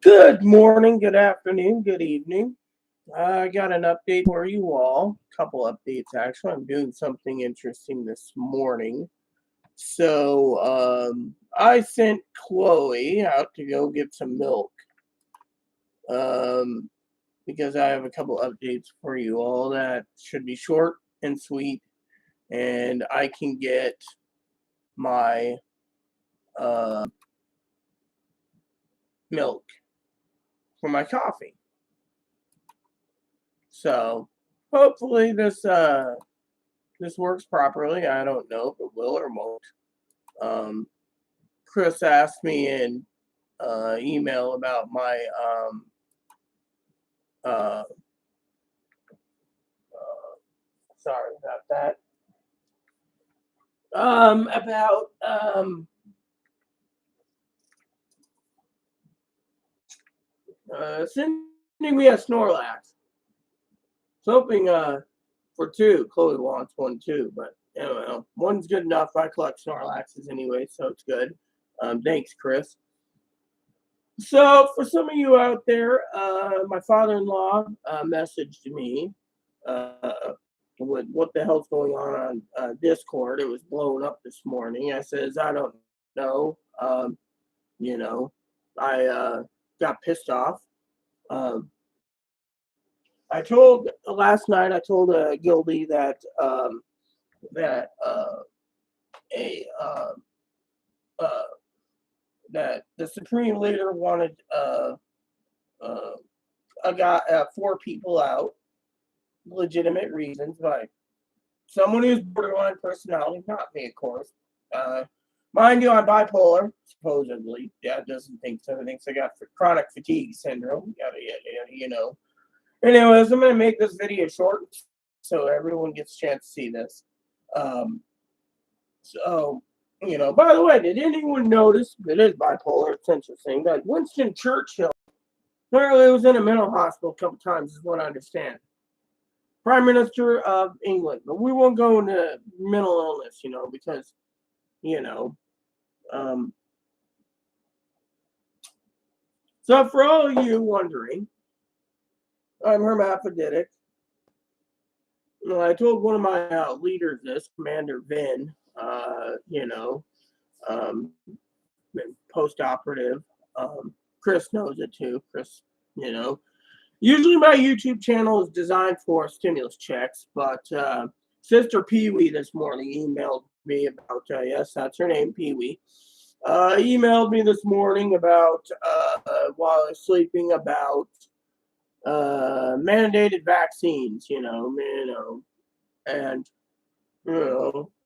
Good morning, good afternoon, good evening. I got an update for you all. Couple updates actually. I'm doing something interesting this morning. I sent Chloe out to go get some milk. Um, because I have a couple updates for you all that should be short and sweet, and I can get my uh, milk for my coffee. So hopefully this works properly. I don't know if it will or won't. Um, Chris asked me in email about my uh, sorry about that. About sending me a Snorlax. Hoping for two. Chloe wants one too, but one's good enough. I collect Snorlaxes anyway, so it's good. Thanks, Chris. So, for some of you out there, my father-in-law messaged me with what the hell's going on Discord. It was blowing up this morning. I says, I don't know. You know, I got pissed off. Um, I told last night. I told Gildy that that a uh, that the supreme leader wanted uh, four people out, legitimate reasons, by someone who's borderline personality, not me, of course. Uh, Mind you, I'm bipolar, supposedly. Dad doesn't think so. He thinks I got chronic fatigue syndrome. Yada yada yada. Anyways, I'm gonna make this video short so everyone gets a chance to see this. Um, By the way, did anyone notice it is bipolar? It's interesting that Winston Churchill apparently was in a mental hospital a couple times, is what I understand. Prime Minister of England, but we won't go into mental illness, because you know. Um, so for all of you wondering, I'm hermaphroditic. I told one of my leaders this, Commander Vin. Um, Post-operative. Chris knows it too. Chris, you know. Usually my YouTube channel is designed for stimulus checks, but Sister Pee Wee this morning emailed me about, yes, that's her name, Pee Wee. Emailed me this morning about, while I was sleeping, about mandated vaccines, and,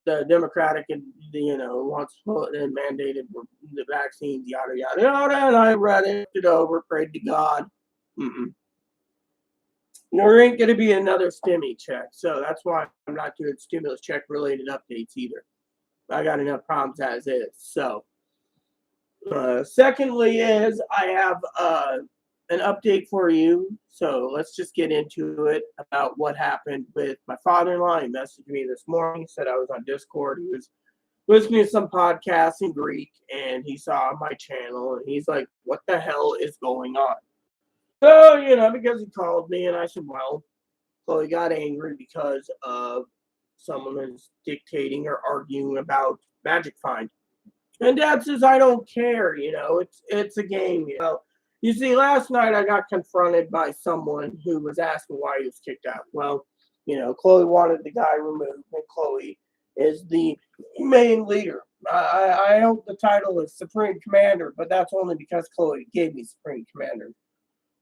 the Democratic, wants to put in mandated the vaccines, yada, yada, yada, and I read it over, prayed to God. Mm-mm. There ain't going to be another stimmy check, so that's why I'm not doing stimulus check related updates either. I got enough problems as is. So, secondly, is I have an update for you. So let's just get into it about what happened with my father-in-law. He messaged me this morning, said I was on Discord. He was listening to some podcasts in Greek, and he saw my channel, and he's like, "What the hell is going on?" So, because he called me, and I said, well, Chloe got angry because of someone is dictating or arguing about Magic Find. And Dad says, I don't care, it's a game, You see, last night I got confronted by someone who was asking why he was kicked out. Well, Chloe wanted the guy removed, and Chloe is the main leader. I hope the title is Supreme Commander, but that's only because Chloe gave me Supreme Commander.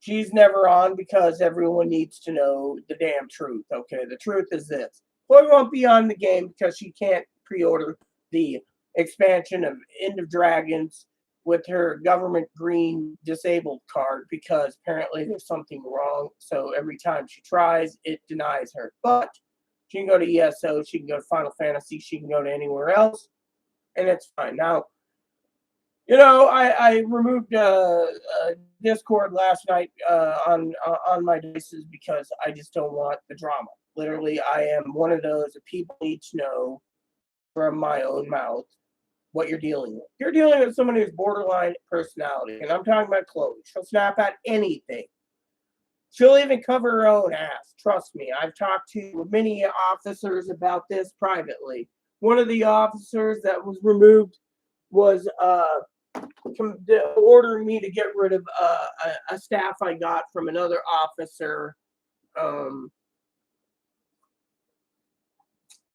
She's never on because everyone needs to know the damn truth. Okay, the truth is this: Chloe won't be on the game because she can't pre-order the expansion of End of Dragons with her government green disabled card because apparently there's something wrong. So every time she tries, it denies her. But she can go to ESO, she can go to Final Fantasy, she can go to anywhere else, and it's fine. Now, I removed Discord last night on my devices because I just don't want the drama. Literally, I am one of those that people need to know from my own mouth what you're dealing with. You're dealing with someone who's borderline personality, and I'm talking about Chloe. She'll snap at anything. She'll even cover her own ass. Trust me. I've talked to many officers about this privately. One of the officers that was removed was ordering me to get rid of a staff I got from another officer,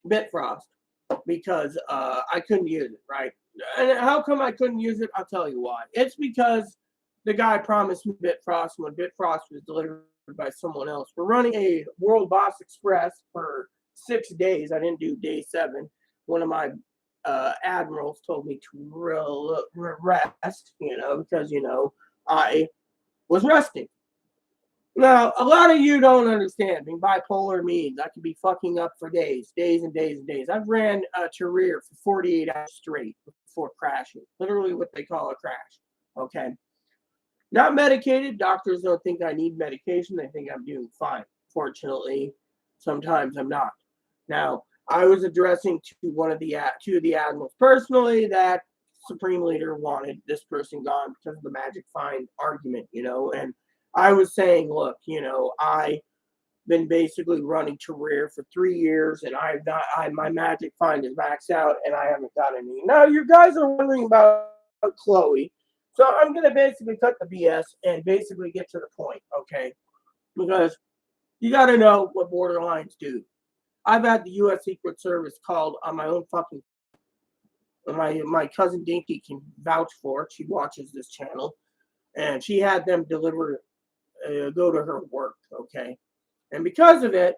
Bitfrost, because I couldn't use it, right? And how come I couldn't use it? I'll tell you why. It's because the guy promised me Bitfrost when Bitfrost was delivered by someone else. We're running a World Boss Express for 6 days. I didn't do day 7. One of my admirals told me to rest, because, I was resting. Now, a lot of you don't understand. Bipolar means I could be fucking up for days and days and days. I've ran to rear for 48 hours straight before crashing. Literally what they call a crash. Okay. Not medicated. Doctors don't think I need medication. They think I'm doing fine. Fortunately, sometimes I'm not. Now, I was addressing to two of the admirals personally that Supreme Leader wanted this person gone because of the magic find argument, and I was saying, look, I've been basically running to rear for 3 years, and my magic find is maxed out, and I haven't got any. Now, you guys are wondering about Chloe, so I'm gonna basically cut the BS and basically get to the point, okay? Because you got to know what borderlines do. I've had the U.S. Secret Service called on my own fucking. My cousin Dinky can vouch for it. She watches this channel, and she had them deliver. Go to her work, okay? And because of it,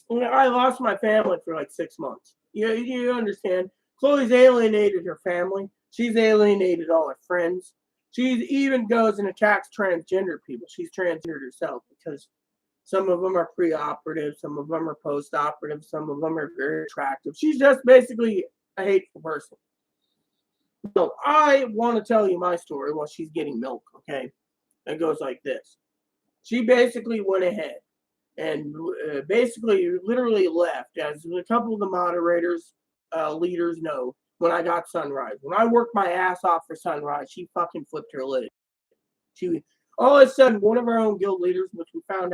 I lost my family for like 6 months. You understand? Chloe's alienated her family. She's alienated all her friends. She even goes and attacks transgender people. She's transgendered herself because some of them are pre-operative, some of them are post-operative, some of them are very attractive. She's just basically a hateful person. So I want to tell you my story while she's getting milk, okay? It goes like this. She basically went ahead and basically literally left, as a couple of the moderators, leaders know, when I got Sunrise. When I worked my ass off for Sunrise, she fucking flipped her lid. All of a sudden, one of our own guild leaders, which we found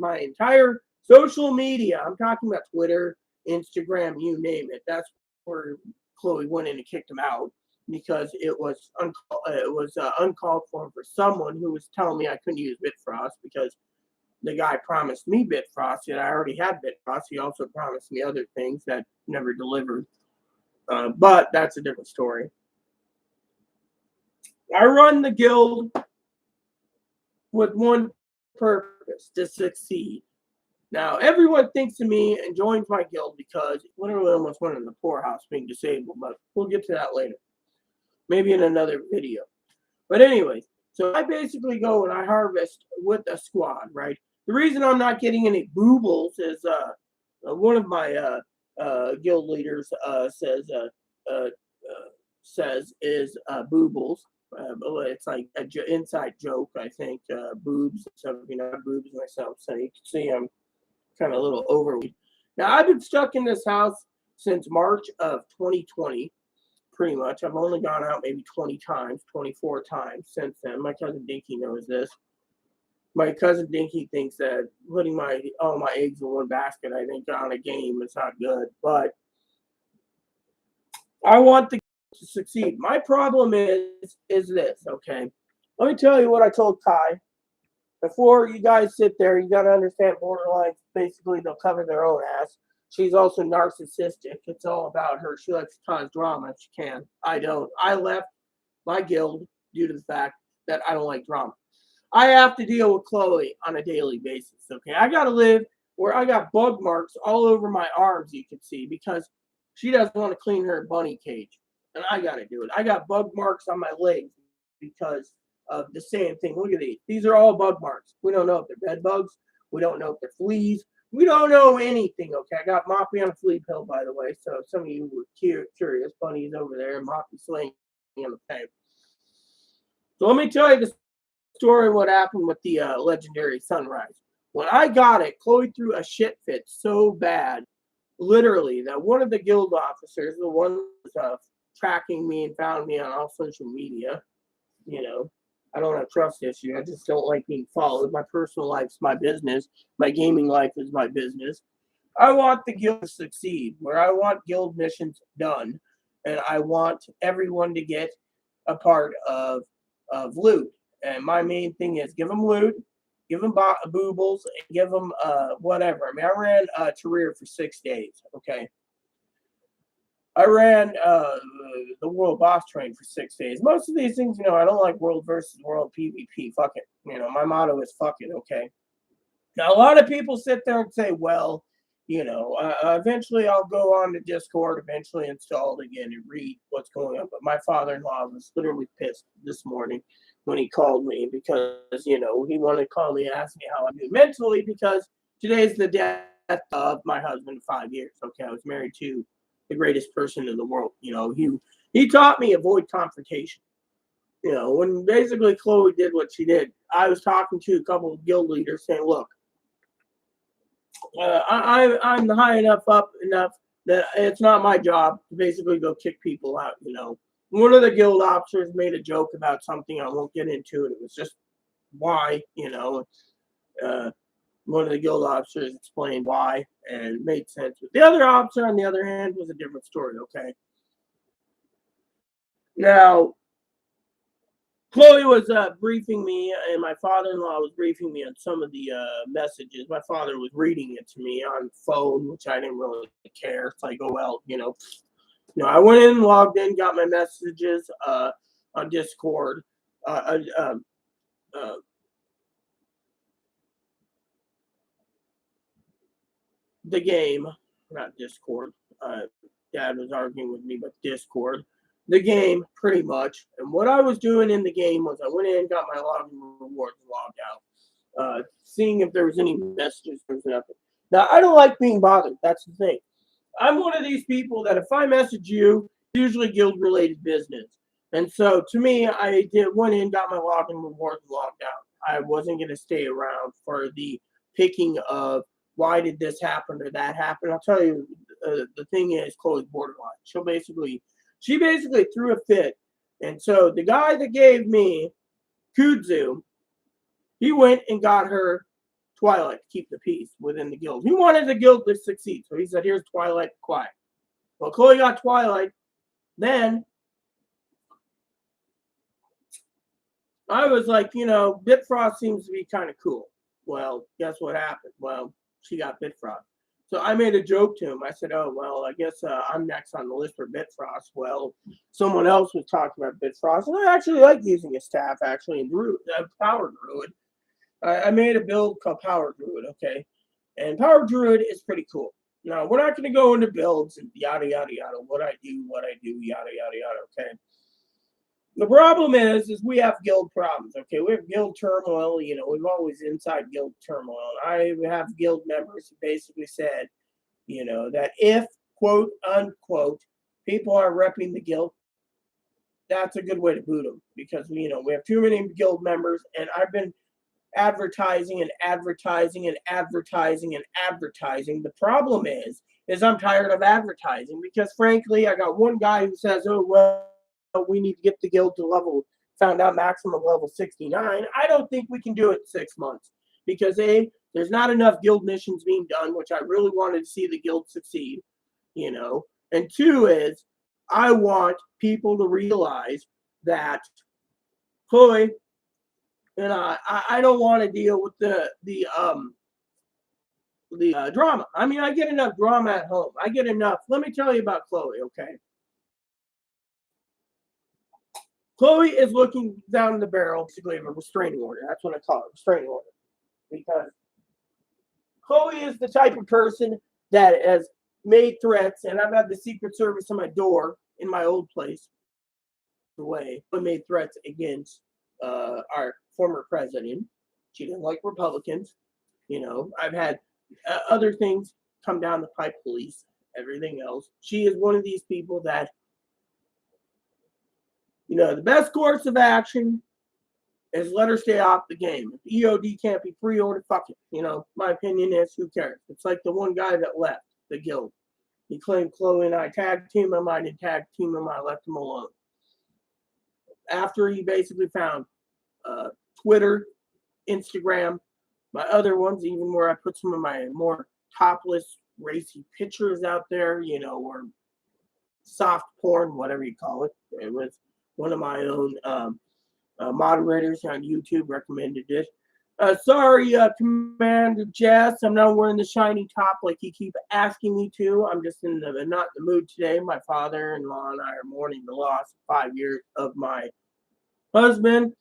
my entire social media. I'm talking about Twitter, Instagram, you name it. That's where Chloe went in and kicked him out. Because it was uncalled for someone who was telling me I couldn't use Bitfrost because the guy promised me Bitfrost, and I already had Bitfrost. He also promised me other things that never delivered. But that's a different story. I run the guild with one purpose: to succeed. Now, everyone thinks of me and joins my guild because literally almost went in the poorhouse being disabled, but we'll get to that later. Maybe in another video. But anyways, so I basically go and I harvest with a squad, right? The reason I'm not getting any boobles is one of my guild leaders says is boobles. It's like an inside joke, I think. Boobs. So, boobs myself. So you can see I'm kind of a little overweight. Now, I've been stuck in this house since March of 2020. Pretty much. I've only gone out maybe 20 times, 24 times since then. My cousin Dinky knows this. My cousin Dinky thinks that putting all my eggs in one basket, I think, on a game is not good. But I want the game to succeed. My problem is this, okay? Let me tell you what I told Kai. Before you guys sit there, you got to understand borderlines. Basically, they'll cover their own ass. She's also narcissistic. It's all about her. She likes to cause drama if she can. I don't. I left my guild due to the fact that I don't like drama. I have to deal with Chloe on a daily basis, okay? I got to live where I got bug marks all over my arms, you can see, because she doesn't want to clean her bunny cage. And I got to do it. I got bug marks on my legs because of the same thing. Look at these. These are all bug marks. We don't know if they're bed bugs. We don't know if they're fleas. We don't know anything, okay? I got Moppy on a flea pill, by the way. So if some of you were curious, Bunny's over there and Moppy's laying on the pen. So let me tell you the story of what happened with the legendary Sunrise. When I got it, Chloe threw a shit fit so bad. literally that one of the guild officers, the one who's tracking me and found me on all social media, you know, I don't have trust issues. I just don't like being followed. My personal life's my business. My gaming life is my business. I want the guild to succeed, where I want guild missions done, and I want everyone to get a part of loot. And my main thing is give them loot, give them boobles, and give them whatever. I mean, I ran Terraria for 6 days. Okay, I ran the World Boss Train for 6 days. Most of these things, I don't like World versus World PvP. Fuck it. My motto is fuck it. Okay. Now, a lot of people sit there and say, well, eventually I'll go on to Discord, eventually install it again and read what's going on. But my father-in-law was literally pissed this morning when he called me because, he wanted to call me and ask me how I'm doing mentally because today's the death of my husband of 5 years. Okay, I was married to the greatest person in the world. He taught me avoid confrontation. When basically Chloe did what she did, I was talking to a couple of guild leaders saying, look, I'm high enough up enough that it's not my job to basically go kick people out. One of the guild officers made a joke about something I won't get into, and it was just why. One of the guild officers explained why, and it made sense. But the other officer, on the other hand, was a different story. Okay. Now, Chloe was briefing me, and my father-in-law was briefing me on some of the messages. My father was reading it to me on phone, which I didn't really care. It's like, oh well, I went in, logged in, got my messages on Discord. The game, not Discord. Dad was arguing with me, but Discord. The game, pretty much. And what I was doing in the game was I went in, got my login rewards, logged out, seeing if there was any messages. There's nothing. Now, I don't like being bothered. That's the thing. I'm one of these people that if I message you, usually guild-related business. And so, to me, went in, got my login rewards, logged out. I wasn't going to stay around for the picking of why did this happen or that happen. I'll tell you, the thing is, Chloe's borderline. She basically threw a fit. And so the guy that gave me Kudzu, he went and got her Twilight to keep the peace within the guild. He wanted the guild to succeed. So he said, here's Twilight, quiet. Well, Chloe got Twilight. Then I was like, Bitfrost seems to be kind of cool. Well, guess what happened? Well, she got Bitfrost. So I made a joke to him. I said, oh, well, I guess I'm next on the list for Bitfrost. Well, someone else was talking about Bitfrost. And I actually like using his staff, actually, in Power Druid. I made a build called Power Druid, okay? And Power Druid is pretty cool. Now, we're not going to go into builds and yada, yada, yada, what I do, yada, yada, yada, okay? The problem is we have guild problems, okay? We have guild turmoil. We've always inside guild turmoil. I have guild members who basically said, that if, quote, unquote, people are repping the guild, that's a good way to boot them because, we have too many guild members, and I've been advertising and advertising and advertising and advertising. The problem is I'm tired of advertising because, frankly, I got one guy who says, oh, well, we need to get the guild to found out maximum level 69. I don't think we can do it in 6 months because there's not enough guild missions being done, which I really wanted to see the guild succeed, and two is I want people to realize that Chloe and I don't want to deal with the drama. I mean, I get enough drama at home. I get enough. Let me tell you about Chloe, okay? Chloe is looking down the barrel, basically, of a restraining order. That's what I call it, restraining order. Because Chloe is the type of person that has made threats, and I've had the Secret Service on my door in my old place. Way, made threats against our former president. She didn't like Republicans. I've had other things come down the pipe, police, everything else. She is one of these people that, the best course of action is let her stay off the game. If EOD can't be pre-ordered, fuck it. My opinion is, who cares? It's like the one guy that left the guild. He claimed Chloe and I tag team him. I didn't tag team him. I left him alone. After he basically found Twitter, Instagram, my other ones, even where I put some of my more topless, racy pictures out there, or soft porn, whatever you call it. It was one of my own moderators on YouTube recommended it. Sorry, Commander Jess, I'm not wearing the shiny top like you keep asking me to. I'm just not in the mood today. My father-in-law and I are mourning the loss of 5 years of my husband,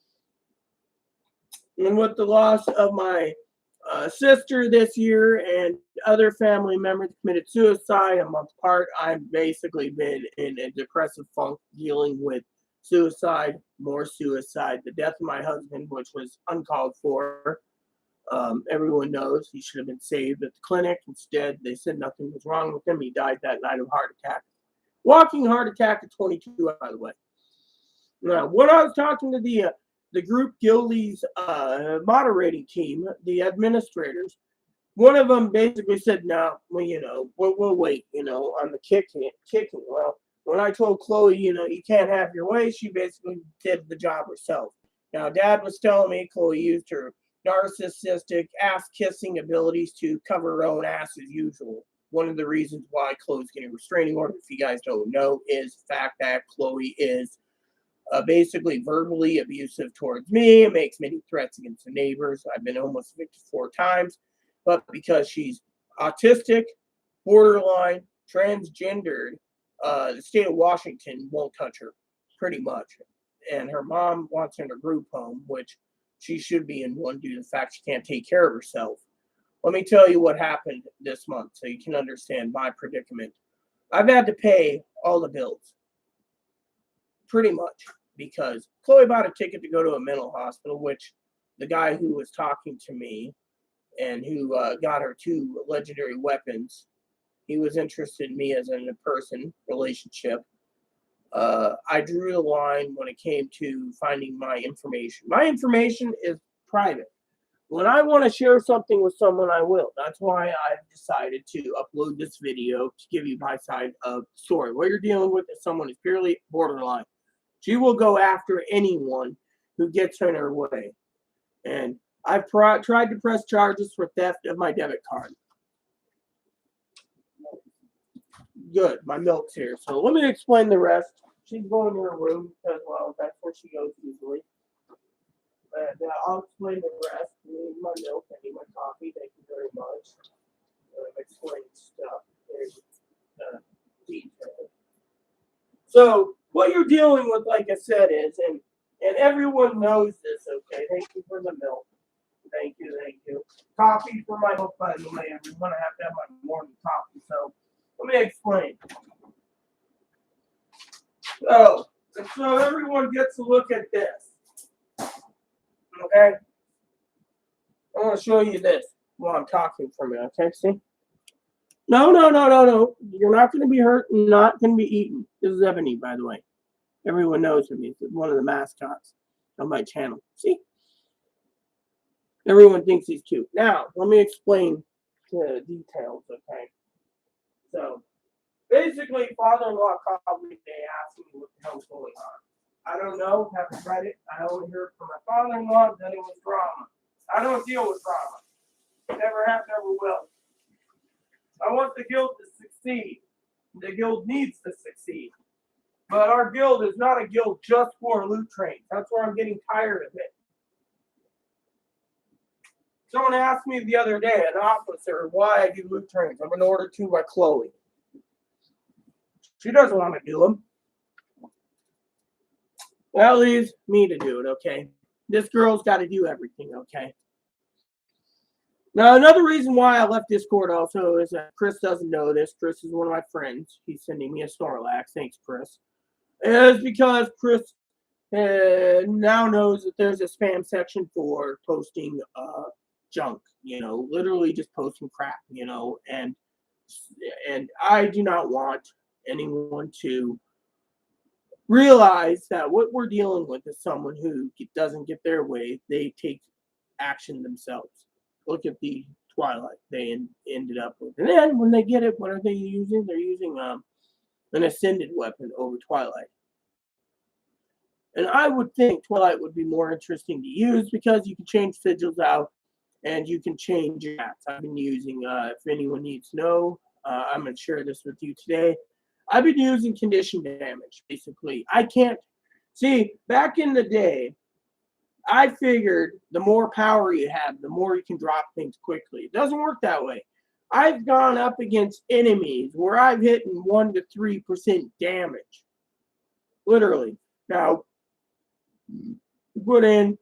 and with the loss of my sister this year and other family members committed suicide a month apart. I've basically been in a depressive funk dealing with suicide, more suicide, the death of my husband, which was uncalled for. Everyone knows he should have been saved at the clinic. Instead, they said nothing was wrong with him. He died that night of a heart attack. Walking heart attack at 22, by the way. Now, when I was talking to the group Gildy's moderating team, the administrators, one of them basically said, no, well, we'll wait, on the kicking. Well, when I told Chloe, you can't have your way, she basically did the job herself. Now, Dad was telling me Chloe used her narcissistic, ass-kissing abilities to cover her own ass as usual. One of the reasons why Chloe's getting a restraining order, if you guys don't know, is the fact that Chloe is basically verbally abusive towards me. It makes many threats against the neighbors. I've been almost evicted 4 times, but because she's autistic, borderline, transgendered, the state of Washington won't touch her, pretty much. And her mom wants her in a group home, which she should be in one due to the fact she can't take care of herself. Let me tell you what happened this month so you can understand my predicament. I've had to pay all the bills, pretty much, because Chloe bought a ticket to go to a mental hospital, which the guy who was talking to me and who got her 2 legendary weapons, he was interested in me as a person relationship. I drew the line when it came to finding my information. My information is private. When I want to share something with someone, I will. That's why I've decided to upload this video to give you my side of the story. What you're dealing with is someone who's purely borderline. She will go after anyone who gets in her way. And I've tried to press charges for theft of my debit card. Good, my milk's here. So let me explain the rest. She's going to her room as well. That's where she goes usually. And I'll explain the rest. I need my milk. I need my coffee. Thank you very much. I'm explaining stuff. There's detail. So what you're dealing with, like I said, is, and everyone knows this, okay? Thank you for the milk. Thank you. Coffee for my milk, by the way. Everyone, I have to have my morning coffee. So let me explain. So everyone gets to look at this. Okay? I want to show you this while I'm talking for a minute. Okay, see? No. You're not going to be hurt. Not going to be eaten. This is Ebony, by the way. Everyone knows him. He's one of the mascots on my channel. See? Everyone thinks he's cute. Now, let me explain the details, okay? So, basically, father-in-law called me today asking me what the hell's going on. I don't know. Haven't read it. I only heard from my father-in-law that it was drama. I don't deal with drama. Never have, never will. I want the guild to succeed. The guild needs to succeed. But our guild is not a guild just for loot trains. That's where I'm getting tired of it. Someone asked me the other day, an officer, why I do loot trains. I'm in order to by Chloe. She doesn't want to do them. That leaves me to do it, okay? This girl's got to do everything, okay? Now, another reason why I left Discord also is that Chris doesn't know this. Chris is one of my friends. He's sending me a Snorlax. Thanks, Chris. It's because Chris now knows that there's a spam section for posting junk, literally just posting crap, and I do not want anyone to realize that what we're dealing with is someone who doesn't get their way. They take action themselves. Look at the Twilight. They ended up with, and then when they get it, what are they using? They're using an ascended weapon over Twilight. And I would think Twilight would be more interesting to use because you can change sigils out and you can change your stats. I've been using, if anyone needs to know, I'm going to share this with you today. I've been using condition damage, basically. I can't, see, back in the day, I figured the more power you have, the more you can drop things quickly. It doesn't work that way. I've gone up against enemies where I've hit 1 to 3% damage. Literally. Now, put in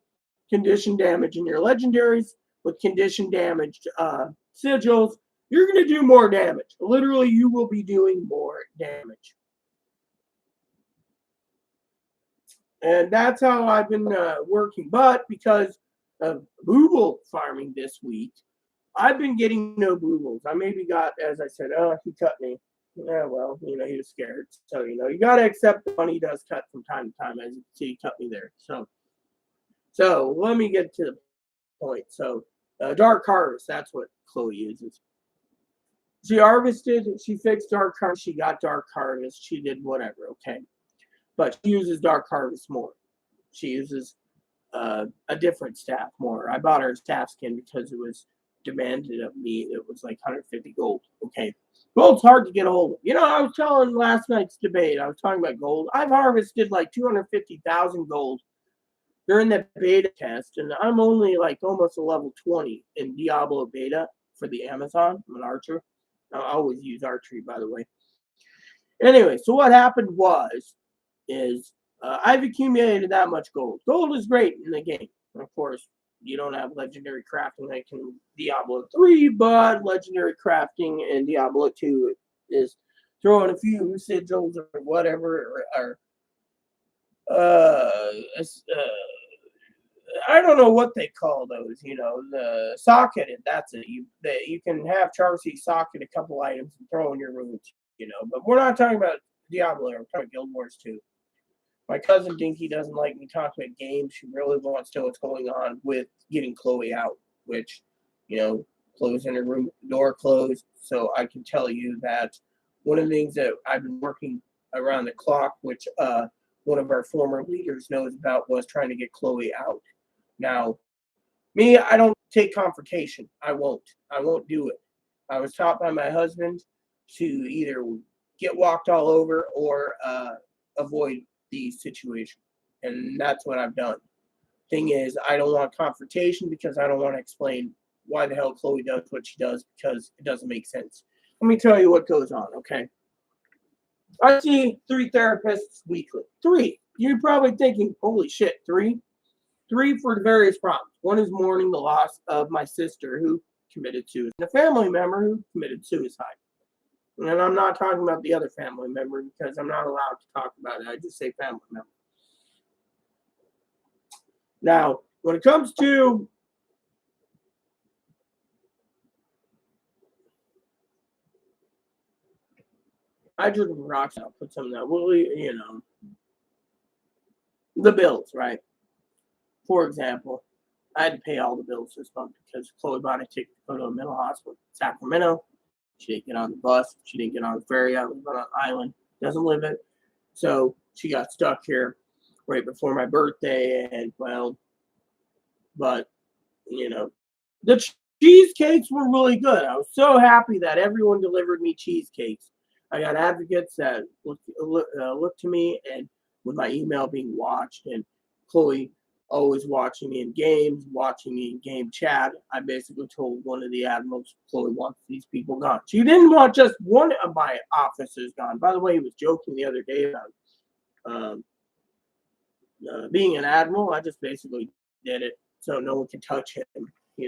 condition damage in your legendaries with condition damaged sigils, you're going to do more damage. Literally, you will be doing more damage. And that's how I've been working. But because of booble farming this week, I've been getting no boobles. I maybe got, as I said, he cut me. Yeah, well, he was scared. So, you got to accept the money he does cut from time to time. As you can see, he cut me there. So let me get to the point. So, Dark Harvest, that's what Chloe uses. She harvested, she fixed Dark Harvest, she got Dark Harvest, she did whatever, okay. But she uses Dark Harvest more. She uses a different staff more. I bought her a staff skin because it was demanded of me. It was like 150 gold, okay. Gold's hard to get a hold of. I was telling last night's debate, I was talking about gold. I've harvested like 250,000 gold during the beta test, and I'm only like almost a level 20 in Diablo beta for the Amazon. I'm an archer. I always use archery, by the way. Anyway, so what happened is I've accumulated that much gold. Gold is great in the game. Of course, you don't have legendary crafting like in Diablo 3, but legendary crafting in Diablo 2 is throwing a few sigils or whatever, or I don't know what they call those, the socket. That's it. You can have Charcy socket a couple items and throw in your rooms, But we're not talking about Diablo. We're talking about Guild Wars 2. My cousin Dinky doesn't like me talking about games. She really wants to know what's going on with getting Chloe out, which, Chloe's in her room, door closed. So I can tell you that one of the things that I've been working around the clock, which one of our former leaders knows about, was trying to get Chloe out. Now, me, I don't take confrontation. I won't do it. I was taught by my husband to either get walked all over or avoid the situation. And that's what I've done. Thing is, I don't want confrontation because I don't want to explain why the hell Chloe does what she does because it doesn't make sense. Let me tell you what goes on, okay? I see 3 therapists weekly. 3. You're probably thinking, holy shit, 3? 3 for the various problems. One is mourning the loss of my sister who committed suicide, and a family member who committed suicide. And I'm not talking about the other family member because I'm not allowed to talk about it. I just say family member. Now, when it comes to hydrogen peroxide, I'll put some of that. Well, the bills, right? For example, I had to pay all the bills this month because Chloe bought a ticket to go to a mental hospital in Sacramento. She didn't get on the bus. She didn't get on the ferry. I live on an island. Doesn't live it. So she got stuck here right before my birthday. And, well, but, the cheesecakes were really good. I was so happy that everyone delivered me cheesecakes. I got advocates that looked to me and with my email being watched, and Chloe always watching me in games, watching me in game chat. I basically told one of the admirals, Chloe wants these people gone. She didn't want just one of my officers gone. By the way, he was joking the other day about being an admiral. I just basically did it so no one can touch him.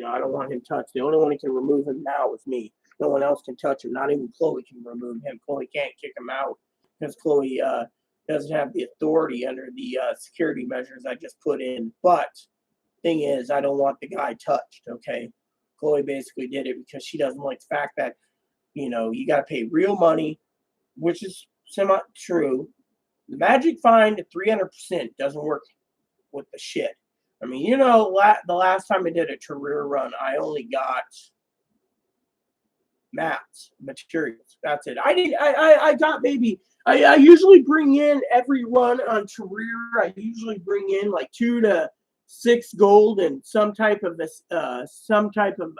I don't want him touched. The only one who can remove him now is me. No one else can touch him. Not even Chloe can remove him. Chloe can't kick him out because Chloe doesn't have the authority under the security measures I just put in. But thing is, I don't want the guy touched, okay? Chloe basically did it because she doesn't like the fact that, you got to pay real money, which is semi-true. The magic find at 300% doesn't work with the shit. I mean, the last time I did a career run, I only got mats, materials. That's it. I got maybe, I usually bring in every run on career. I usually bring in like 2 to 6 gold and some type of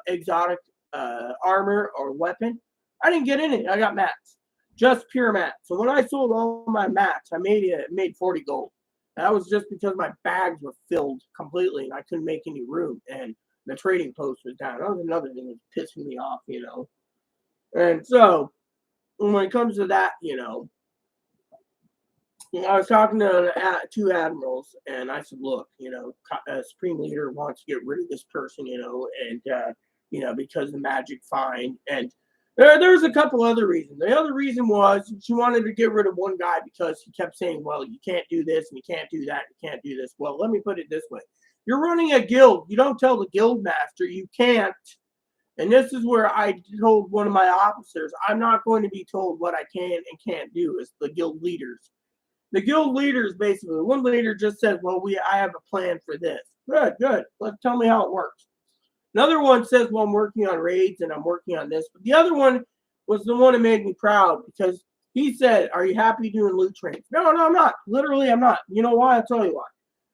exotic armor or weapon. I didn't get any. I got mats, just pure mats. So when I sold all my mats, I made 40 gold. That was just because my bags were filled completely and I couldn't make any room. And the trading post was down. That was another thing that was pissing me off, you know. And so when it comes to that, you know, I was talking to 2 admirals, and I said, "Look, you know, Supreme Leader wants to get rid of this person, you know, and you know, because the magic find, and there's a couple other reasons. The other reason was she wanted to get rid of one guy because he kept saying, well, you can't do this and you can't do that, and you can't do this. Well, let me put it this way: you're running a guild. You don't tell the guild master you can't." And this is where I told one of my officers, I'm not going to be told what I can and can't do as the guild leaders. The guild leaders basically, one leader just said, well, I have a plan for this. Good. Tell me how it works. Another one says, well, I'm working on raids and I'm working on this. But the other one was the one that made me proud because he said, are you happy doing loot trains? No, I'm not. Literally, I'm not. You know why? I'll tell you why.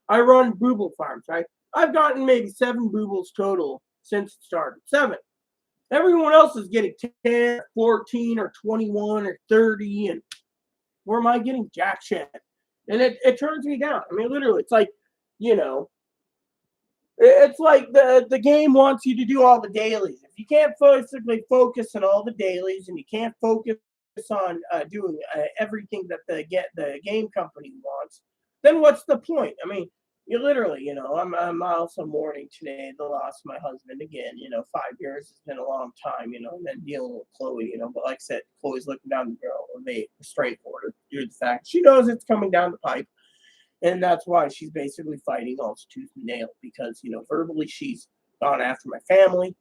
I run booble farms, right? I've gotten maybe 7 boobles total since it started. 7. Everyone else is getting 10, 14, or 21, or 30, and where am I getting? Jack shit. And it turns me down. I mean, literally, it's like, you know, it's like the game wants you to do all the dailies. If you can't basically focus on all the dailies and you can't focus on doing everything that the game company wants, then what's the point? I mean, you literally, you know, I'm also mourning today the loss of my husband again. You know, 5 years has been a long time, you know, and then dealing with Chloe, you know. But like I said, Chloe's looking down the barrel of a restraint order due to the fact she knows it's coming down the pipe. And that's why she's basically fighting all tooth and nail because, you know, verbally she's gone after my family.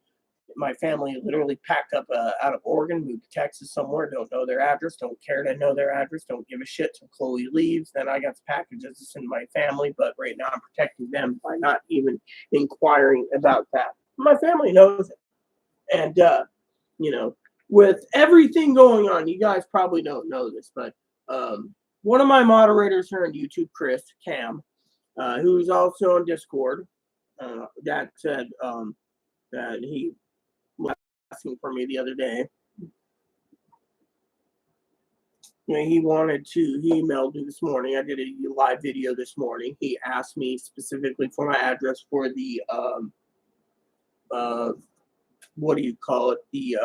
My family literally packed up out of Oregon, moved to Texas somewhere, don't know their address, don't care to know their address, don't give a shit till Chloe leaves. Then I got the packages to send my family, but right now I'm protecting them by not even inquiring about that. My family knows it. And, you know, with everything going on, you guys probably don't know this, but one of my moderators here on YouTube, Chris Cam, who's also on Discord, that said that he was asking for me the other day. You know, he emailed me this morning. I did a live video this morning. He asked me specifically for my address for the what do you call it? The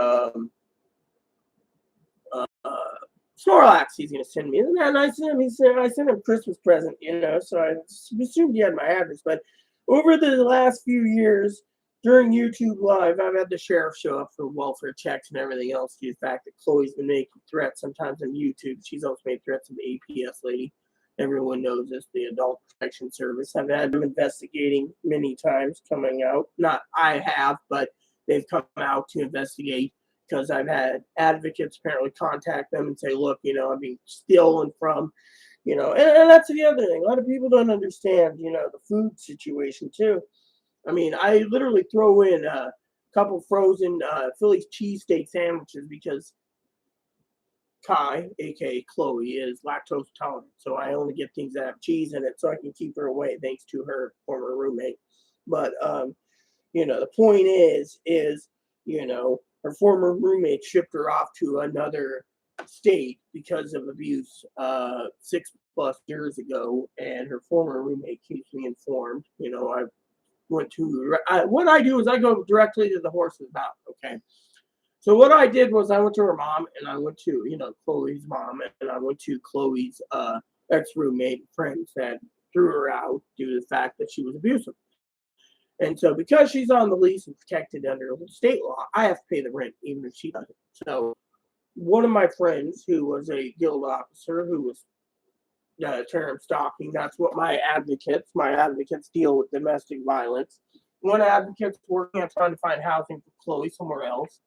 Snorlax he's gonna send me. And I sent him a Christmas present, you know, so I assumed he had my address. But over the last few years, during YouTube Live, I've had the sheriff show up for welfare checks and everything else due to the fact that Chloe's been making threats sometimes on YouTube. She's also made threats to the APS lady. Everyone knows this, the Adult Protection Service. I've had them investigating many times coming out. Not I have, but they've come out to investigate because I've had advocates apparently contact them and say, look, you know, I'm being stolen from, you know, and that's the other thing. A lot of people don't understand, you know, the food situation too. I mean, I literally throw in a couple frozen Philly's cheesesteak sandwiches because Kai, aka Chloe, is lactose tolerant. So I only get things that have cheese in it so I can keep her away, thanks to her former roommate. But you know, the point is, you know, her former roommate shipped her off to another state because of abuse 6+ years ago, and her former roommate keeps me informed. You know, what I do is I go directly to the horse's mouth. Okay, so what I did was I went to her mom and I went to, you know, Chloe's mom, and I went to Chloe's ex-roommate friends that threw her out due to the fact that she was abusive. And so because she's on the lease and protected under state law, I have to pay the rent even if she doesn't. So one of my friends who was a guild officer who was term stalking, that's what my advocates deal with domestic violence. One advocate's working on trying to find housing for Chloe somewhere else.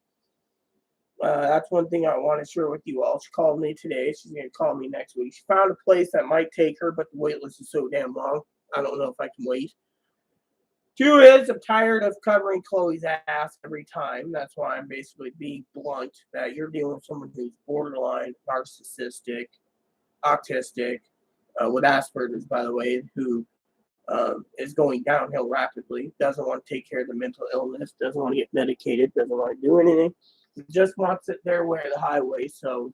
That's one thing I want to share with you all. She called me today. She's going to call me next week. She found a place that might take her, but the wait list is so damn long. I don't know if I can wait. Two is I'm tired of covering Chloe's ass every time. That's why I'm basically being blunt that you're dealing with someone who's borderline narcissistic, autistic, with Asperger's, by the way, who is going downhill rapidly, doesn't want to take care of the mental illness, doesn't want to get medicated, doesn't want to do anything, just wants it their way of the highway. So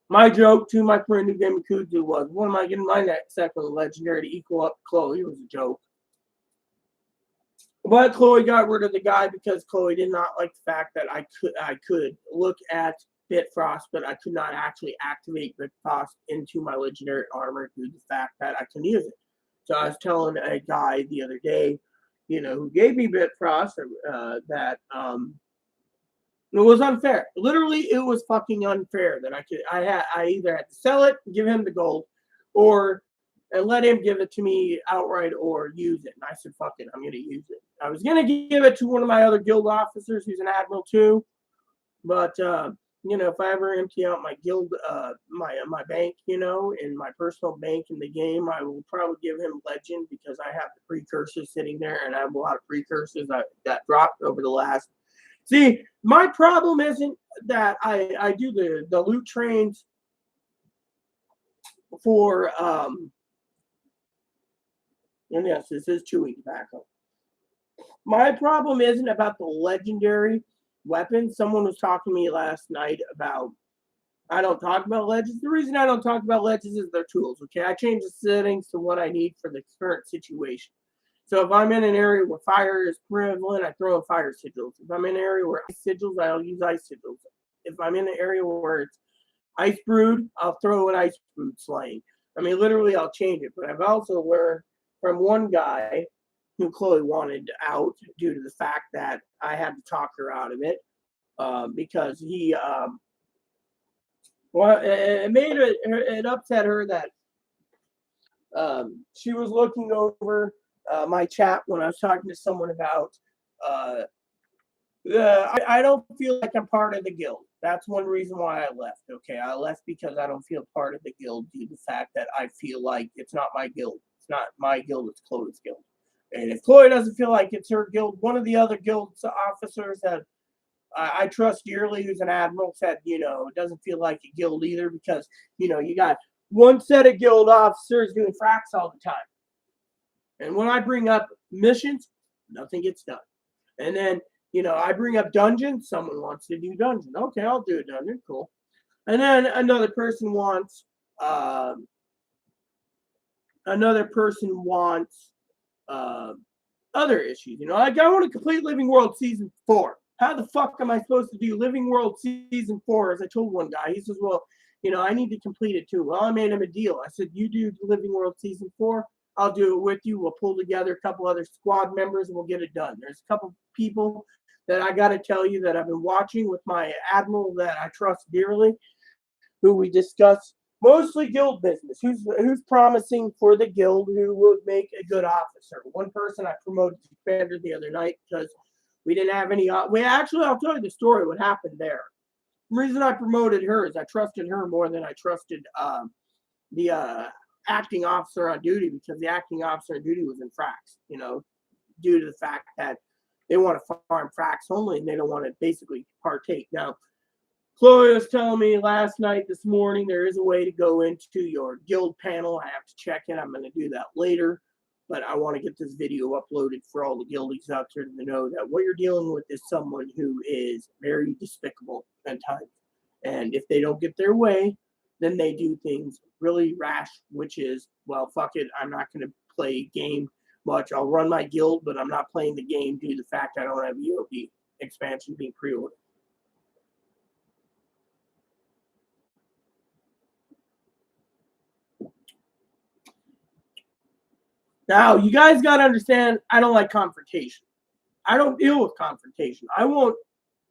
my joke to my friend who gave me Kuzu was, what am I getting my next second legendary to equal up Chloe? It was a joke. But Chloe got rid of the guy because Chloe did not like the fact that I could look at Bitfrost, but I could not actually activate Bitfrost into my legendary armor due to the fact that I can use it. So I was telling a guy the other day, who gave me Bitfrost, that it was unfair. Literally, it was fucking unfair that I either had to sell it, give him the gold, or and let him give it to me outright or use it. And I said, fuck it, I'm going to use it. I was going to give it to one of my other guild officers who's an admiral too. But, if I ever empty out my guild, my bank, in my personal bank in the game, I will probably give him legend because I have the precursors sitting there and I have a lot of precursors that dropped over the last. See, my problem isn't that I do the loot trains for, and yes, this is chewing tobacco. My problem isn't about the legendary weapons. Someone was talking to me last night about I don't talk about legends. The reason I don't talk about legends is their tools. Okay, I change the settings to what I need for the current situation. So if I'm in an area where fire is prevalent, I throw in fire sigils. If I'm in an area where ice sigils, I'll use ice sigils. If I'm in an area where it's ice brood, I'll throw in ice brood slaying. I mean, literally, I'll change it. But I've also learned from one guy who Chloe wanted out due to the fact that I had to talk her out of it because he, it upset her that she was looking over my chat when I was talking to someone about I don't feel like I'm part of the guild. That's one reason why I left. Okay, I left because I don't feel part of the guild due to the fact that I feel like it's not my guild. It's not my guild, it's Chloe's guild. And if Chloe doesn't feel like it's her guild, one of the other guild officers that I trust dearly, who's an admiral, said, it doesn't feel like a guild either because, you got one set of guild officers doing fracks all the time. And when I bring up missions, nothing gets done. And then, I bring up dungeons, someone wants to do dungeon. Okay, I'll do a dungeon, cool. And then another person wants other issues. Like I want to complete Living World Season 4. How the fuck am I supposed to do Living World Season 4? As I told one guy, he says, well, I need to complete it too. Well, I made him a deal. I said, you do Living World Season 4, I'll do it with you. We'll pull together a couple other squad members and we'll get it done. There's a couple people that I got to tell you that I've been watching with my admiral that I trust dearly, who we discuss mostly guild business. Who's promising for the guild who would make a good officer. One person I promoted to commander the other night because we didn't have any. I'll tell you the story. What happened there? The reason I promoted her is I trusted her more than I trusted the acting officer on duty because the acting officer on duty was in fracks. Due to the fact that they want to farm fracks only and they don't want to basically partake. Now, Chloe was telling me last night, this morning, there is a way to go into your guild panel. I have to check it. I'm going to do that later. But I want to get this video uploaded for all the guildies out there to know that what you're dealing with is someone who is very despicable at times. And if they don't get their way, then they do things really rash, which is, well, fuck it. I'm not going to play game much. I'll run my guild, but I'm not playing the game due to the fact I don't have EOD expansion being pre-ordered. Now, you guys got to understand, I don't like confrontation. I don't deal with confrontation. I won't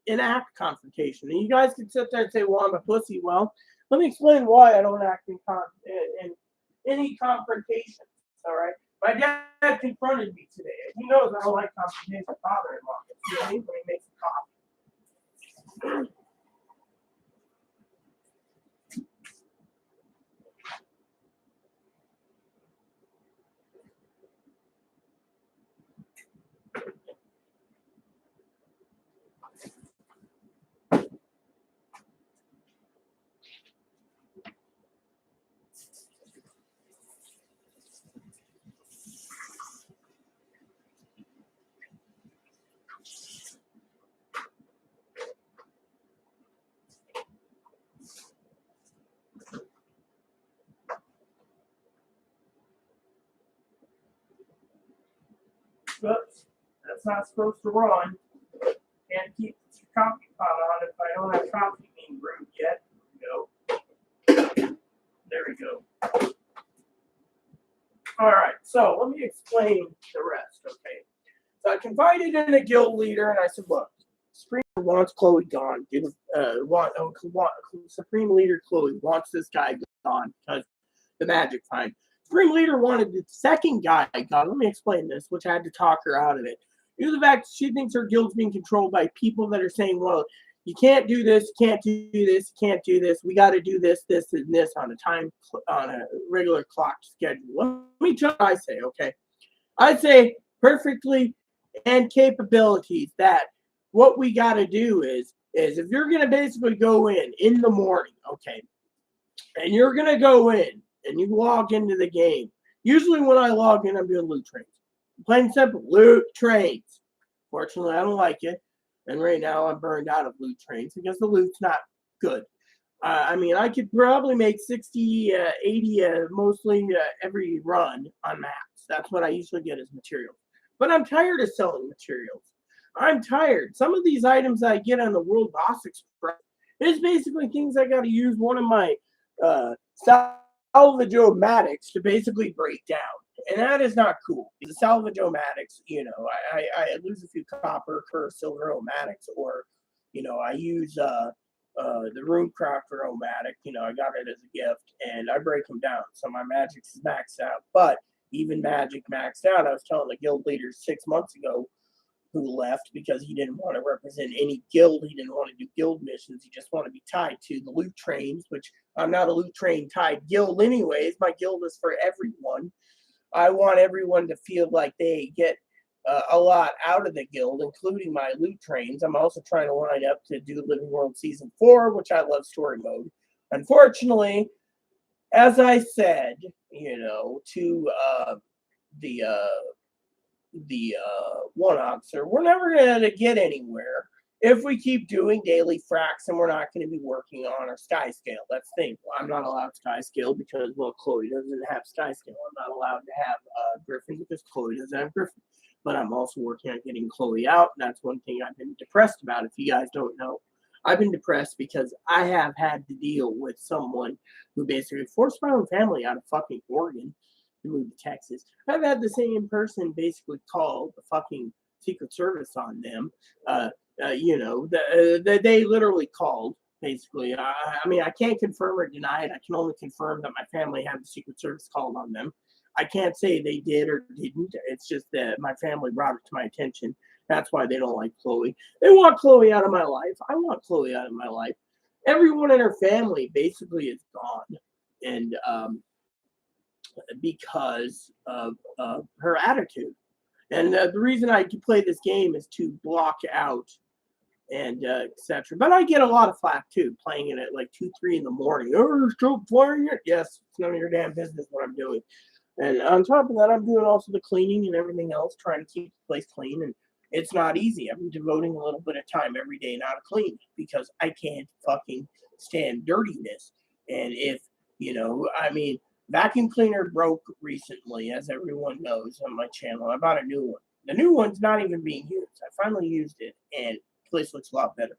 enact confrontation. And you guys can sit there and say, well, I'm a pussy. Well, let me explain why I don't act in any confrontation. All right? My dad confronted me today. He knows I don't like confrontation. My father-in-law. When he makes a coffee. it's not supposed to run. Can't keep the coffee pot on if I don't have coffee being brewed yet. There we go. All right, so let me explain the rest, okay? So I confided in the guild leader, and I said, look, Supreme wants Chloe gone. Supreme Leader Chloe wants this guy gone because the magic find. Supreme Leader wanted the second guy gone. Let me explain this, which I had to talk her out of it. Due to the fact she thinks her guild's being controlled by people that are saying, well, you can't do this, you can't do this, you can't do this. We got to do this, this, and this on a regular clock schedule. Let me tell you what I say, okay? I say perfectly and capabilities that what we got to do is if you're going to basically go in the morning, okay, and you're going to go in and you log into the game. Usually when I log in, I'm doing loot trains. Plain and simple, loot trains. Fortunately, I don't like it. And right now I'm burned out of loot trains because the loot's not good. I mean, I could probably make 60, 80, mostly every run on maps. That's what I usually get as materials. But I'm tired of selling materials. I'm tired. Some of these items I get on the World Boss Express is basically things I got to use one of my salvage-o-matics to basically break down. And that is not cool. The salvage-o-matics, I lose a few copper for silver-o-matics, or, I use the Runecrafter-o-matic. I got it as a gift, and I break them down. So my magic is maxed out. But even magic maxed out, I was telling the guild leader 6 months ago, who left because he didn't want to represent any guild. He didn't want to do guild missions. He just wanted to be tied to the loot trains, which I'm not a loot train tied guild anyways. My guild is for everyone. I want everyone to feel like they get a lot out of the guild, including my loot trains. I'm also trying to line up to do Living World Season 4, which I love story mode. Unfortunately, as I said, to the one officer, we're never going to get anywhere if we keep doing daily fracks and we're not going to be working on our sky scale. That's the thing. I'm not allowed sky scale because, well, Chloe doesn't have sky scale. I'm not allowed to have Griffin because Chloe doesn't have Griffin. But I'm also working on getting Chloe out, and that's one thing I've been depressed about. If you guys don't know, I've been depressed because I have had to deal with someone who basically forced my own family out of fucking Oregon to move to Texas. I've had the same person basically call the fucking Secret Service on them. They literally called, basically. I mean, I can't confirm or deny it. I can only confirm that my family had the Secret Service called on them. I can't say they did or didn't. It's just that my family brought it to my attention. That's why they don't like Chloe. They want Chloe out of my life. I want Chloe out of my life. Everyone in her family basically is gone. And because of her attitude. And the reason I play this game is to block out and etc. But I get a lot of flack too, playing it at like 2, 3 in the morning. Oh, you're still playing it? Yes, it's none of your damn business what I'm doing. And on top of that, I'm doing also the cleaning and everything else, trying to keep the place clean. And it's not easy. I'm devoting a little bit of time every day now to clean because I can't fucking stand dirtiness. And if, vacuum cleaner broke recently, as everyone knows on my channel. I bought a new one. The new one's not even being used. I finally used it, and the place looks a lot better.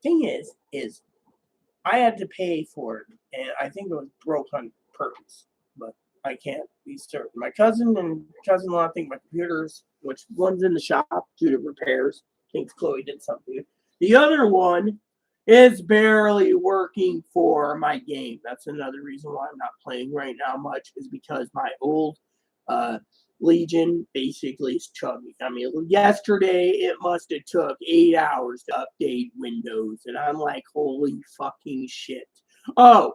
Thing is I had to pay for it, and I think it was broke on purpose, but I can't be certain. My cousin and cousin-in-law think my computers, which one's in the shop due to repairs, thinks Chloe did something. The other one is barely working for my game. That's another reason why I'm not playing right now much, is because my old Legion basically is chugging. I mean, yesterday it must have took 8 hours to update Windows, and I'm like, holy fucking shit. Oh,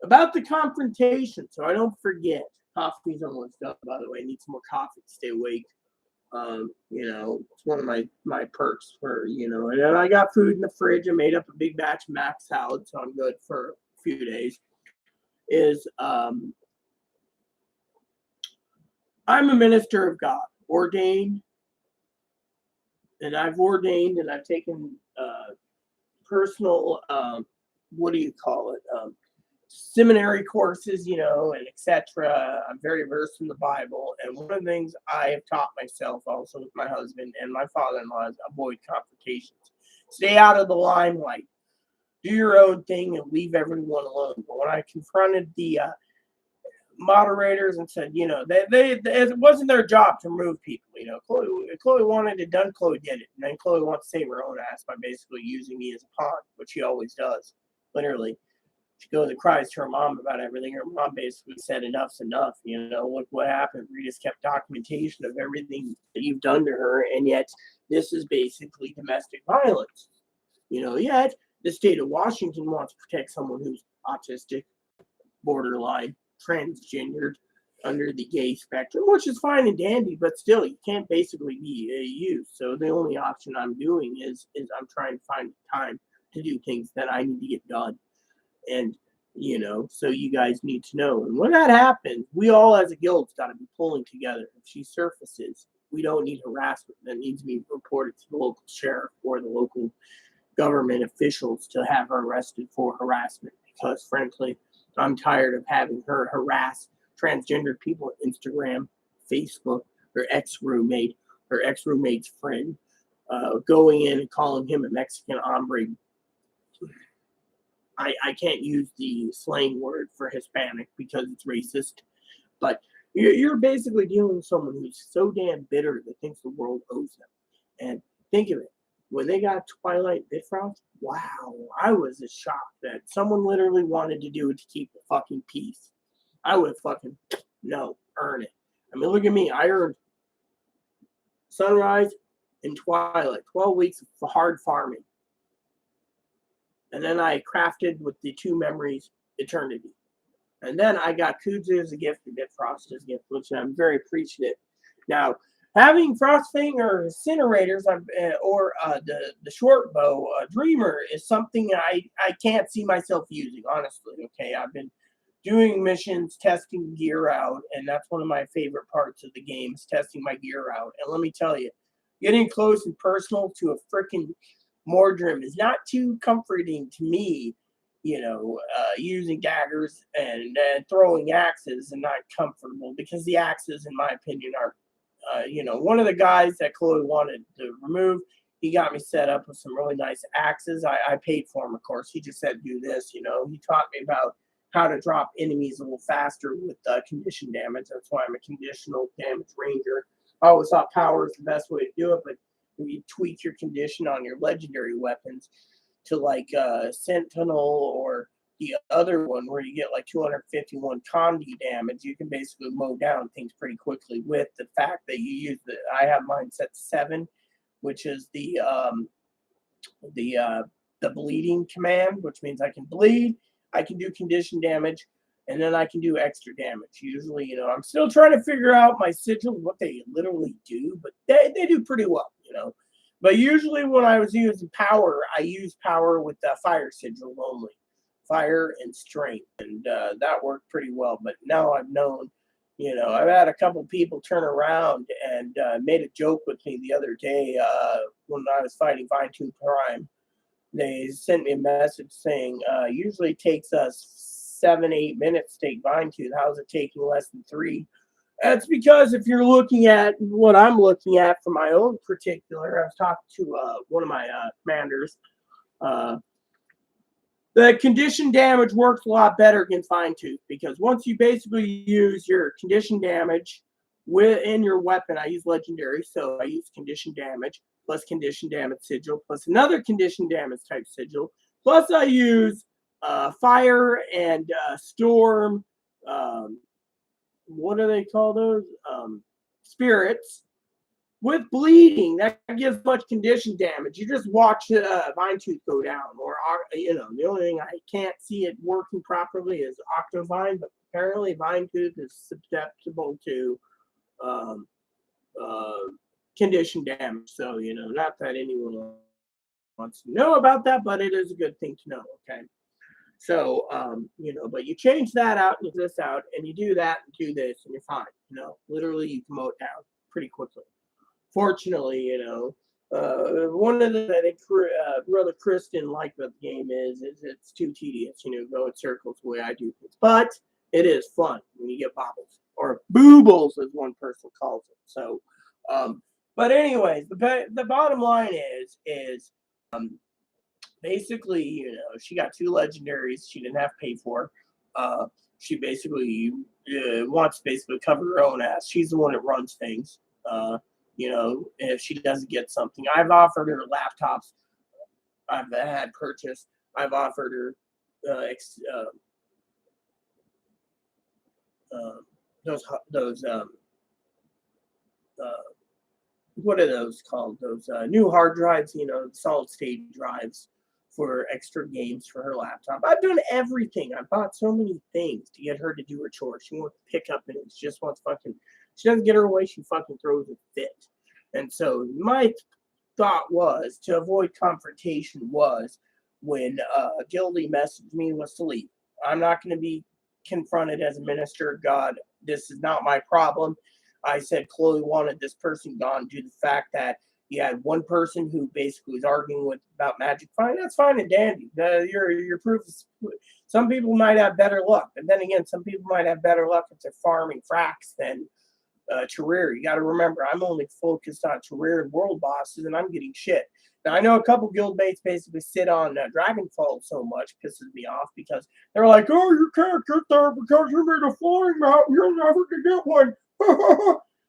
about the confrontation, so I don't forget. Coffee's almost up, by the way. I need some more coffee to stay awake. It's one of my perks for, and then I got food in the fridge. I made up a big batch of mac salad, so I'm good for a few days. I'm a minister of God, ordained, and I've ordained and I've taken personal, seminary courses, and etc. I'm very versed in the Bible, and one of the things I have taught myself also with my husband and my father-in-law is avoid confrontations. Stay out of the limelight. Do your own thing and leave everyone alone. But when I confronted the moderators and said, it wasn't their job to remove people. Chloe wanted it done. Chloe did it, and then Chloe wants to save her own ass by basically using me as a pawn, which she always does, literally. She goes and cries to her mom about everything. Her mom basically said, "Enough's enough." Look what happened. We just kept documentation of everything that you've done to her, and yet this is basically domestic violence. Yet the state of Washington wants to protect someone who's autistic, borderline, transgendered, under the gay spectrum, which is fine and dandy, but still, you can't basically be used. So the only option I'm doing is I'm trying to find time to do things that I need to get done. And, so you guys need to know. And when that happens, we all as a guild's got to be pulling together. If she surfaces, we don't need harassment. That needs to be reported to the local sheriff or the local government officials to have her arrested for harassment. Because, frankly, I'm tired of having her harass transgender people on Instagram, Facebook, her ex-roommate, her ex-roommate's friend, going in and calling him a Mexican hombre. I can't use the slang word for Hispanic because it's racist, but you're basically dealing with someone who's so damn bitter that thinks the world owes them. And think of it, when they got Twilight Bifrost, wow, I was as shocked that someone literally wanted to do it to keep the fucking peace. I would fucking, no, earn it. I mean, look at me. I earned Sunrise and Twilight, 12 weeks of hard farming. And then I crafted with the two memories Eternity. And then I got Kudzu as a gift and Bifrost as a gift, which I'm very appreciative. Now, having Frostfang or Incinerators or the short bow Dreamer is something I can't see myself using, honestly. Okay, I've been doing missions, testing gear out, and that's one of my favorite parts of the game is testing my gear out. And let me tell you, getting close and personal to a freaking Mordrim is not too comforting to me, using daggers and throwing axes and not comfortable because the axes, in my opinion, are, one of the guys that Chloe wanted to remove, he got me set up with some really nice axes. I paid for him, of course. He just said, do this, he taught me about how to drop enemies a little faster with condition damage. That's why I'm a conditional damage ranger. I always thought power is the best way to do it, but when you tweak your condition on your legendary weapons to like Sentinel or the other one where you get like 251 condi damage, you can basically mow down things pretty quickly with the fact that you use I have mine set to 7, which is the bleeding command, which means I can bleed, I can do condition damage, and then I can do extra damage. Usually, I'm still trying to figure out my sigils, what they literally do, but they do pretty well, But usually when I was using power, I use power with the fire sigil only. Fire and strength, and that worked pretty well. But now I've known, I've had a couple people turn around and made a joke with me the other day when I was fighting Vinetooth Prime. They sent me a message saying, usually it takes us 7-8 minutes to take Vinetooth. How's it taking less than 3? That's because if you're looking at what I'm looking at for my own particular, I was talking to one of my commanders. The condition damage works a lot better against Vinetooth because once you basically use your condition damage within your weapon, I use legendary, so I use condition damage plus condition damage sigil plus another condition damage type sigil. Plus I use fire and storm. What do they call those? Spirits. With bleeding, that gives much condition damage. You just watch Vinetooth go down, or the only thing I can't see it working properly is Octovine, but apparently Vinetooth is susceptible to condition damage. So not that anyone wants to know about that, but it is a good thing to know. Okay, so but you change that out and this out, and you do that and do this, and you're fine. Literally you can mow it down pretty quickly. Fortunately, One of the that Brother Chris didn't like about the game is it's too tedious, go in circles the way I do things. But it is fun when you get bobbles or boobles, as one person calls it. So, but anyways, the bottom line is basically, she got 2 legendaries she didn't have to pay for. She basically wants to basically cover her own ass. She's the one that runs things. If she doesn't get something, I've offered her laptops. I've had purchased. I've offered her those what are those called? Those new hard drives, solid state drives for extra games for her laptop. I've done everything. I bought so many things to get her to do her chores. She wants to pick up and she just wants fucking. She doesn't get her way. She fucking throws a fit. And so my thought was to avoid confrontation was when Gildy messaged me was to leave. I'm not going to be confronted as a minister of God. This is not my problem. I said Chloe wanted this person gone due to the fact that you had one person who basically was arguing about Magic. Fine, that's fine and dandy. Your proof is. Some people might have better luck, but then again, some people might have better luck if they're farming fracks than Terraria. You got to remember, I'm only focused on Terraria and world bosses, and I'm getting shit. Now, I know a couple guild mates basically sit on Dragonfall so much, pisses me off, because they're like, oh, you can't get there because you made a flying mountain. You're never going to get one.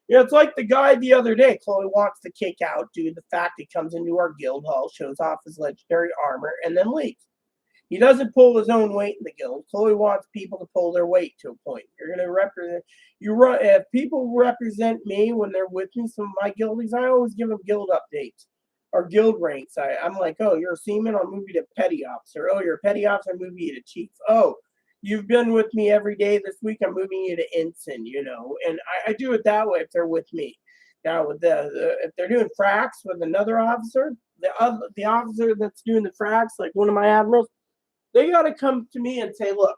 It's like the guy the other day Chloe wants to kick out due to the fact he comes into our guild hall, shows off his legendary armor, and then leaves. He doesn't pull his own weight in the guild. Chloe wants people to pull their weight to a point. You're going to represent. If people represent me when they're with me, some of my guildies, I always give them guild updates or guild ranks. I'm like, oh, you're a seaman, I'll move you to petty officer. Oh, you're a petty officer, I'll move you to chief. Oh, you've been with me every day this week, I'm moving you to ensign. And I do it that way if they're with me. Now, with if they're doing fracks with another officer, the officer that's doing the fracks, like one of my admirals, they got to come to me and say, look,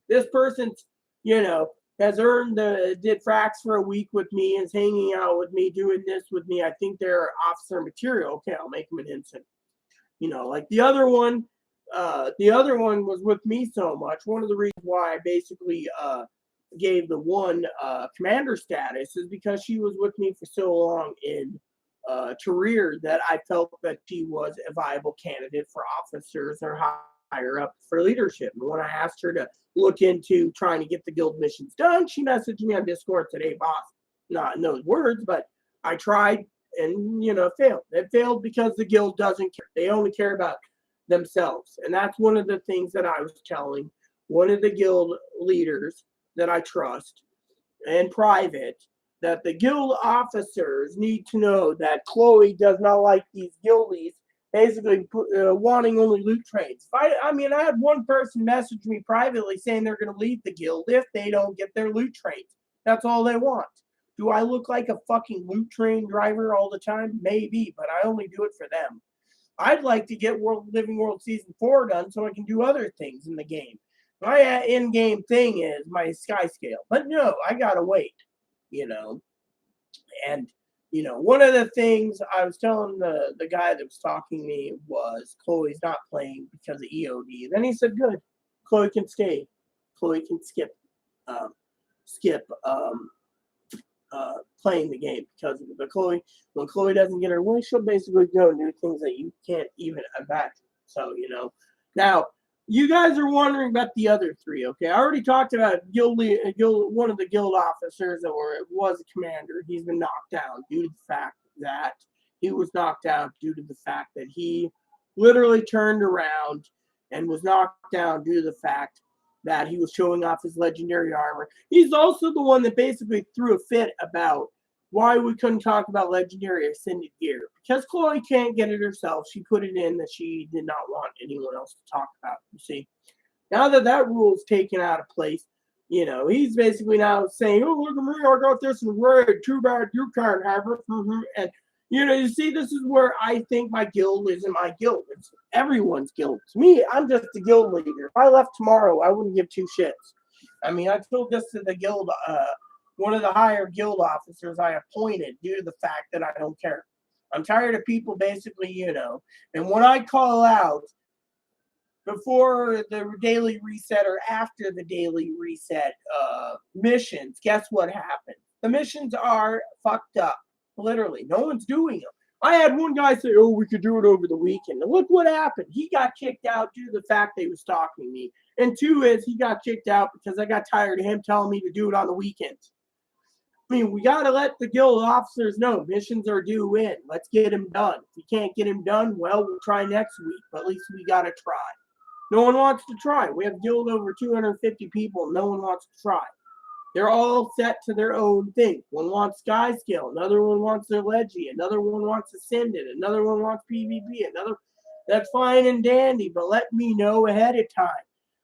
this person's, has did fracks for a week with me, is hanging out with me, doing this with me. I think they're officer material. Okay, I'll make them an ensign. Like the other one was with me so much. One of the reasons why I basically gave the one commander status is because she was with me for so long in career that I felt that she was a viable candidate for officers or higher up for leadership. And when I asked her to look into trying to get the guild missions done, she messaged me on Discord today, boss. Not in those words, but I tried and failed. It failed because the guild doesn't care. They only care about themselves. And that's one of the things that I was telling one of the guild leaders that I trust in private, that the guild officers need to know that Chloe does not like these guildies basically wanting only loot trades. I had one person message me privately saying they're going to leave the guild if they don't get their loot trades. That's all they want. Do I look like a fucking loot train driver all the time? Maybe, but I only do it for them. I'd like to get Living World Season 4 done so I can do other things in the game. My in-game thing is my sky scale. But no, I gotta wait, And, one of the things I was telling the guy that was talking to me was Chloe's not playing because of EOD. Then he said, good, Chloe can stay. Chloe can skip playing the game because of it. But when Chloe doesn't get her way, she'll basically go and do things that you can't even imagine. So, Now, you guys are wondering about the other 3, okay? I already talked about one of the guild officers that was a commander. He's been knocked down due to the fact that he literally turned around and was knocked down due to the fact that he was showing off his legendary armor. He's also the one that basically threw a fit about why we couldn't talk about legendary ascended gear. Because Chloe can't get it herself, she put it in that she did not want anyone else to talk about. You see, now that rule is taken out of place, he's basically now saying, oh, look at me, I got this in red, too bad you can't have it. And you see, this is where I think my guild isn't my guild. It's everyone's guild. To me, I'm just the guild leader. If I left tomorrow, I wouldn't give 2 shits. I told this to the guild, one of the higher guild officers I appointed due to the fact that I don't care. I'm tired of people basically, and when I call out before the daily reset or after the daily reset missions, guess what happened? The missions are fucked up. Literally, no one's doing them. I had one guy say, "Oh, we could do it over the weekend." And look what happened. He got kicked out due to the fact that he was stalking me. And two is he got kicked out because I got tired of him telling me to do it on the weekends. I mean, we got to let the guild officers know missions are due in. Let's get them done. If you can't get them done, well, we'll try next week. But at least we got to try. No one wants to try. We have guild over 250 people. No one wants to try. They're all set to their own thing. One wants Sky Scale. Another one wants their Leggy. Another one wants Ascended. Another one wants PvP. That's fine and dandy, but let me know ahead of time.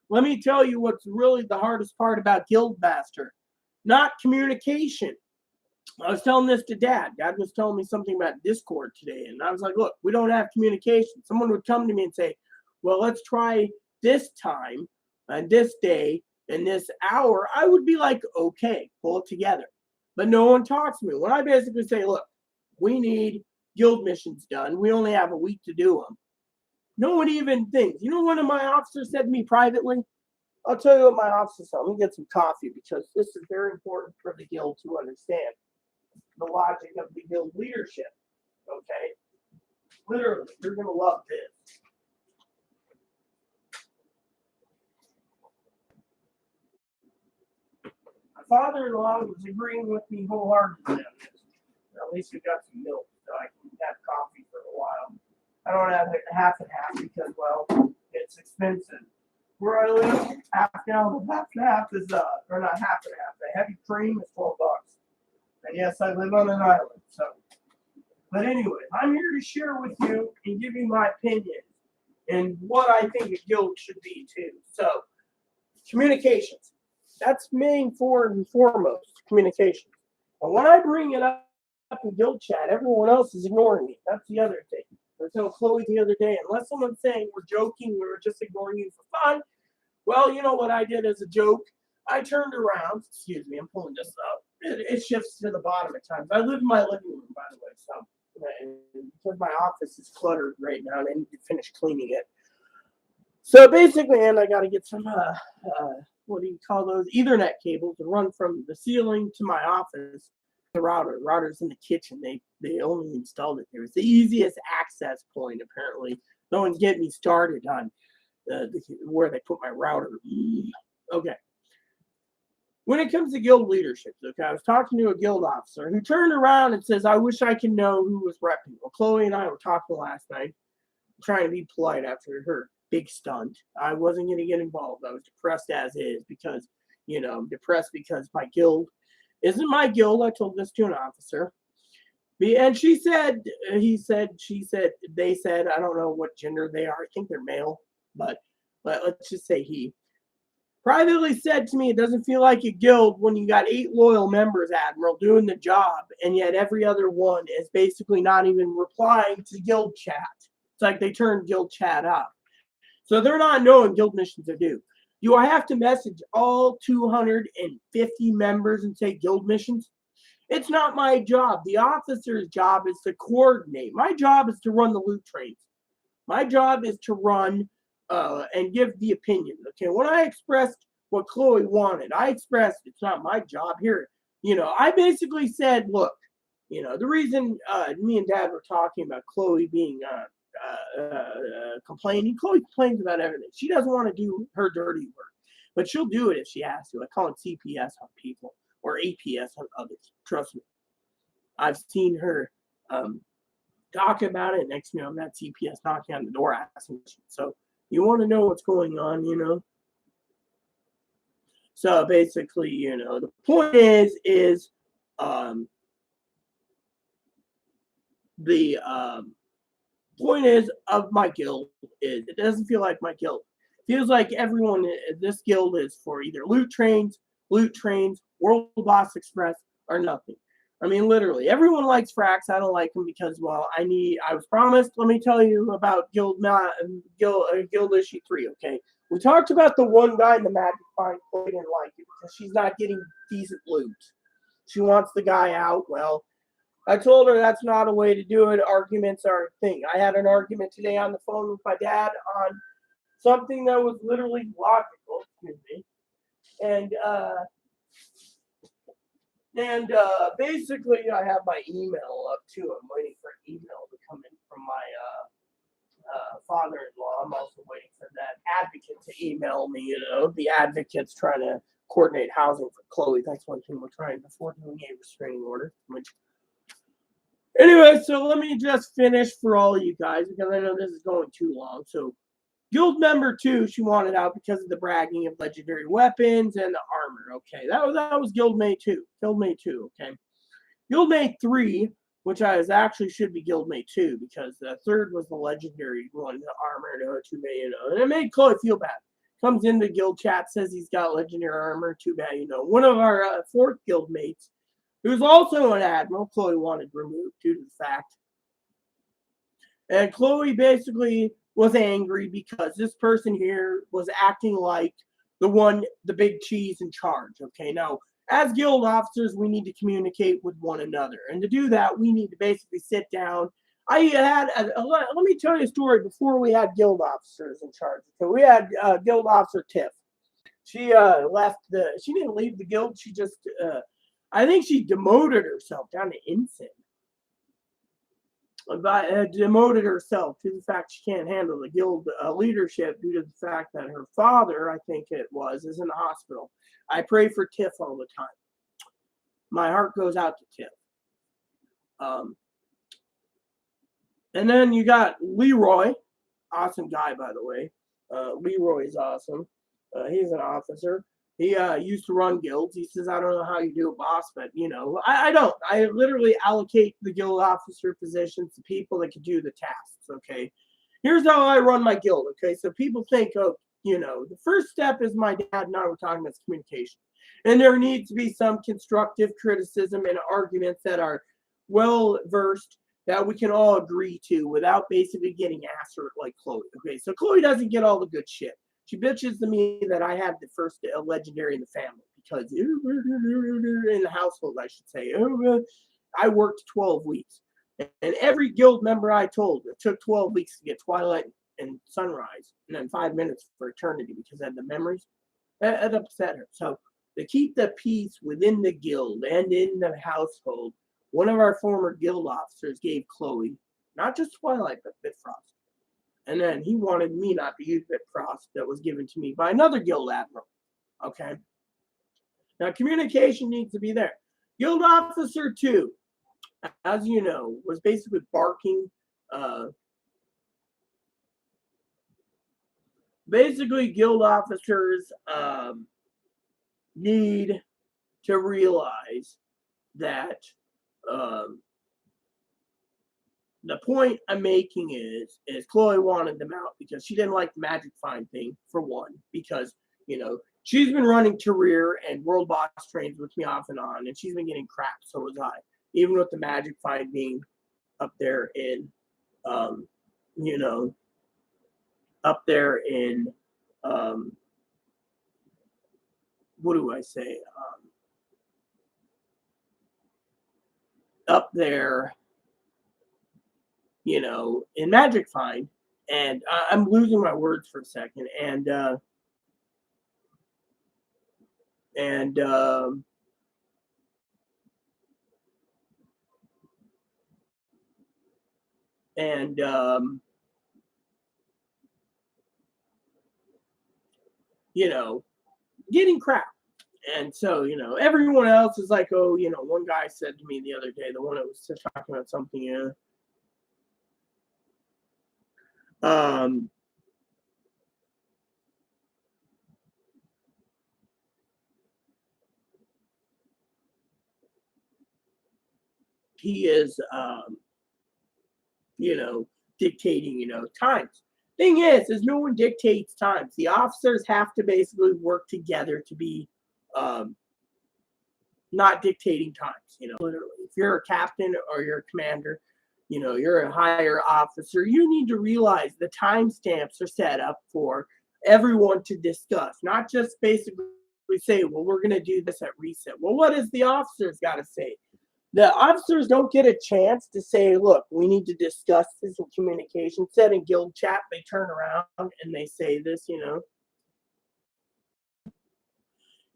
Let me tell you what's really the hardest part about Guildmaster. Not communication. I was telling this to Dad. Dad was telling me something about Discord today, and I was like, look, we don't have communication. Someone would come to me and say, well, let's try this time and this day and this hour. I would be like, okay, pull it together. But no one talks to me. When I basically say, look, we need guild missions done. We only have a week to do them. No one even thinks. You know, one of my officers said to me privately, I'll tell you what my officer said. Let me get some coffee because this is very important for the guild to understand the logic of the guild leadership. Okay? Literally, you're going to love this. Father-in-law was agreeing with me wholeheartedly on this. At least we got some milk, so I can have coffee for a while. I don't have it half and half because, well, it's expensive. Where I live, half and half is or not half and half. The heavy cream is $12. And yes, I live on an island. So, but anyway, I'm here to share with you and give you my opinion and what I think a guild should be too. So, communications. That's main and foremost, communication. But when I bring it up in guild chat, everyone else is ignoring me. That's the other thing. I was telling Chloe the other day, unless someone's saying we're joking, we were just ignoring you for fun. Well, you know what I did as a joke? I turned around. Excuse me, I'm pulling this up. It shifts to the bottom at times. I live in my living room, by the way, so because my office is cluttered right now, and I need to finish cleaning it. So basically, and I got to get some what do you call those Ethernet cables to run from the ceiling to my office. The router's in the kitchen. They only installed it there. It's the easiest access point apparently. Don't get me started on where they put my router. Okay. When it comes to guild leadership, okay, I was talking to a guild officer who turned around and says, I wish I could know who was repping. Well, Chloe and I were talking last night, trying to be polite after her big stunt. I wasn't going to get involved. I was depressed as is because, I'm depressed because my guild isn't my guild. I told this to an officer. And she said, they said, I don't know what gender they are. I think they're male, but let's just say he privately said to me, it doesn't feel like a guild when you got 8 loyal members, Admiral, doing the job, and yet every other one is basically not even replying to guild chat. It's like they turned guild chat off. So they're not knowing guild missions are due. Do I have to message all 250 members and say guild missions? It's not my job. The officer's job is to coordinate. My job is to run the loot trains. My job is to run and give the opinion. Okay, when I expressed what Chloe wanted, I expressed it's not my job here. I basically said, look, the reason me and Dad were talking about Chloe being complaining. Chloe complains about everything. She doesn't want to do her dirty work, but she'll do it if she has to. I call it CPS on people or APS on others. Trust me. I've seen her talk about it. Next thing you know, I'm at CPS knocking on the door asking. So you want to know what's going on, So basically, the point is the point is of my guild is it doesn't feel like my guild. It feels like everyone this guild is for either loot trains, World Boss Express, or nothing. I mean, literally, everyone likes Frax. I don't like him because, well, I was promised. Let me tell you about guild issue 3. Okay, we talked about the one guy in the Magic Find. Chloe didn't like it because she's not getting decent loot. She wants the guy out. Well, I told her that's not a way to do it. Arguments are a thing. I had an argument today on the phone with my dad on something that was literally logical, excuse me. And basically, I have my email up too. I'm waiting for an email to come in from my father-in-law. I'm also waiting for that advocate to email me. You know, the advocate's trying to coordinate housing for Chloe. That's one thing we're trying before doing a restraining order. Which, anyway, so let me just finish for all you guys because I know this is going too long. So, Guild member 2, she wanted out because of the bragging of legendary weapons and the armor. Okay, that was Guildmate 2. Guildmate 2. Okay, Guildmate 3. Which actually should be Guildmate 2 because the third was the legendary one, the armor, too bad, and it made Chloe feel bad. Comes into guild chat, says he's got legendary armor, too bad, One of our fourth guild mates, who's also an admiral, Chloe wanted removed due to the fact. And Chloe basically was angry because this person here was acting like the big cheese in charge. Okay, now, as guild officers, we need to communicate with one another. And to do that, we need to basically sit down. Let me tell you a story before we had guild officers in charge. So we had guild officer Tiff. She she didn't leave the guild. She just, I think she demoted herself down to ensign. Demoted herself to the fact she can't handle the guild leadership due to the fact that her father, I think it was, is in the hospital. I pray for Tiff all the time. My heart goes out to Tiff. And then you got Leroy, awesome guy, by the way. Leroy is awesome. He's an officer. He used to run guilds. He says, I don't know how you do it, boss, but, I don't. I literally allocate the guild officer positions to people that can do the tasks, okay? Here's how I run my guild, okay? So people think, the first step is my dad and I were talking about communication. And there needs to be some constructive criticism and arguments that are well-versed that we can all agree to without basically getting answered like Chloe, okay? So Chloe doesn't get all the good shit. She bitches to me that I had the first legendary in the family because in the household, I should say. I worked 12 weeks. And every guild member I told, it took 12 weeks to get Twilight and Sunrise and then 5 minutes for Eternity because I had the memories. That upset her. So to keep the peace within the guild and in the household, one of our former guild officers gave Chloe not just Twilight, but Bifrost. And then he wanted me not to use Bifrost that was given to me by another guild admiral. Okay. Now, communication needs to be there. Guild officer 2, as you know, was basically barking. Basically, guild officers need to realize that the point I'm making is Chloe wanted them out because she didn't like the Magic Find thing, for one, because, she's been running career and World Boss trains with me off and on, and she's been getting crap, so was I. Even with the Magic Find being up there in, what do I say? Up there, in Magic Find, and I'm losing my words for a second, and getting crap. And so, everyone else is like, oh, one guy said to me the other day, the one that was talking about something, he is, dictating, times. Thing is no one dictates times. The officers have to basically work together to be not dictating times, literally. If you're a captain or you're a commander, you're a higher officer, you need to realize the timestamps are set up for everyone to discuss, not just basically say, well, we're going to do this at reset. Well, what does the officers got to say? The officers don't get a chance to say, look, we need to discuss this in communication. Said in guild chat, they turn around and they say this,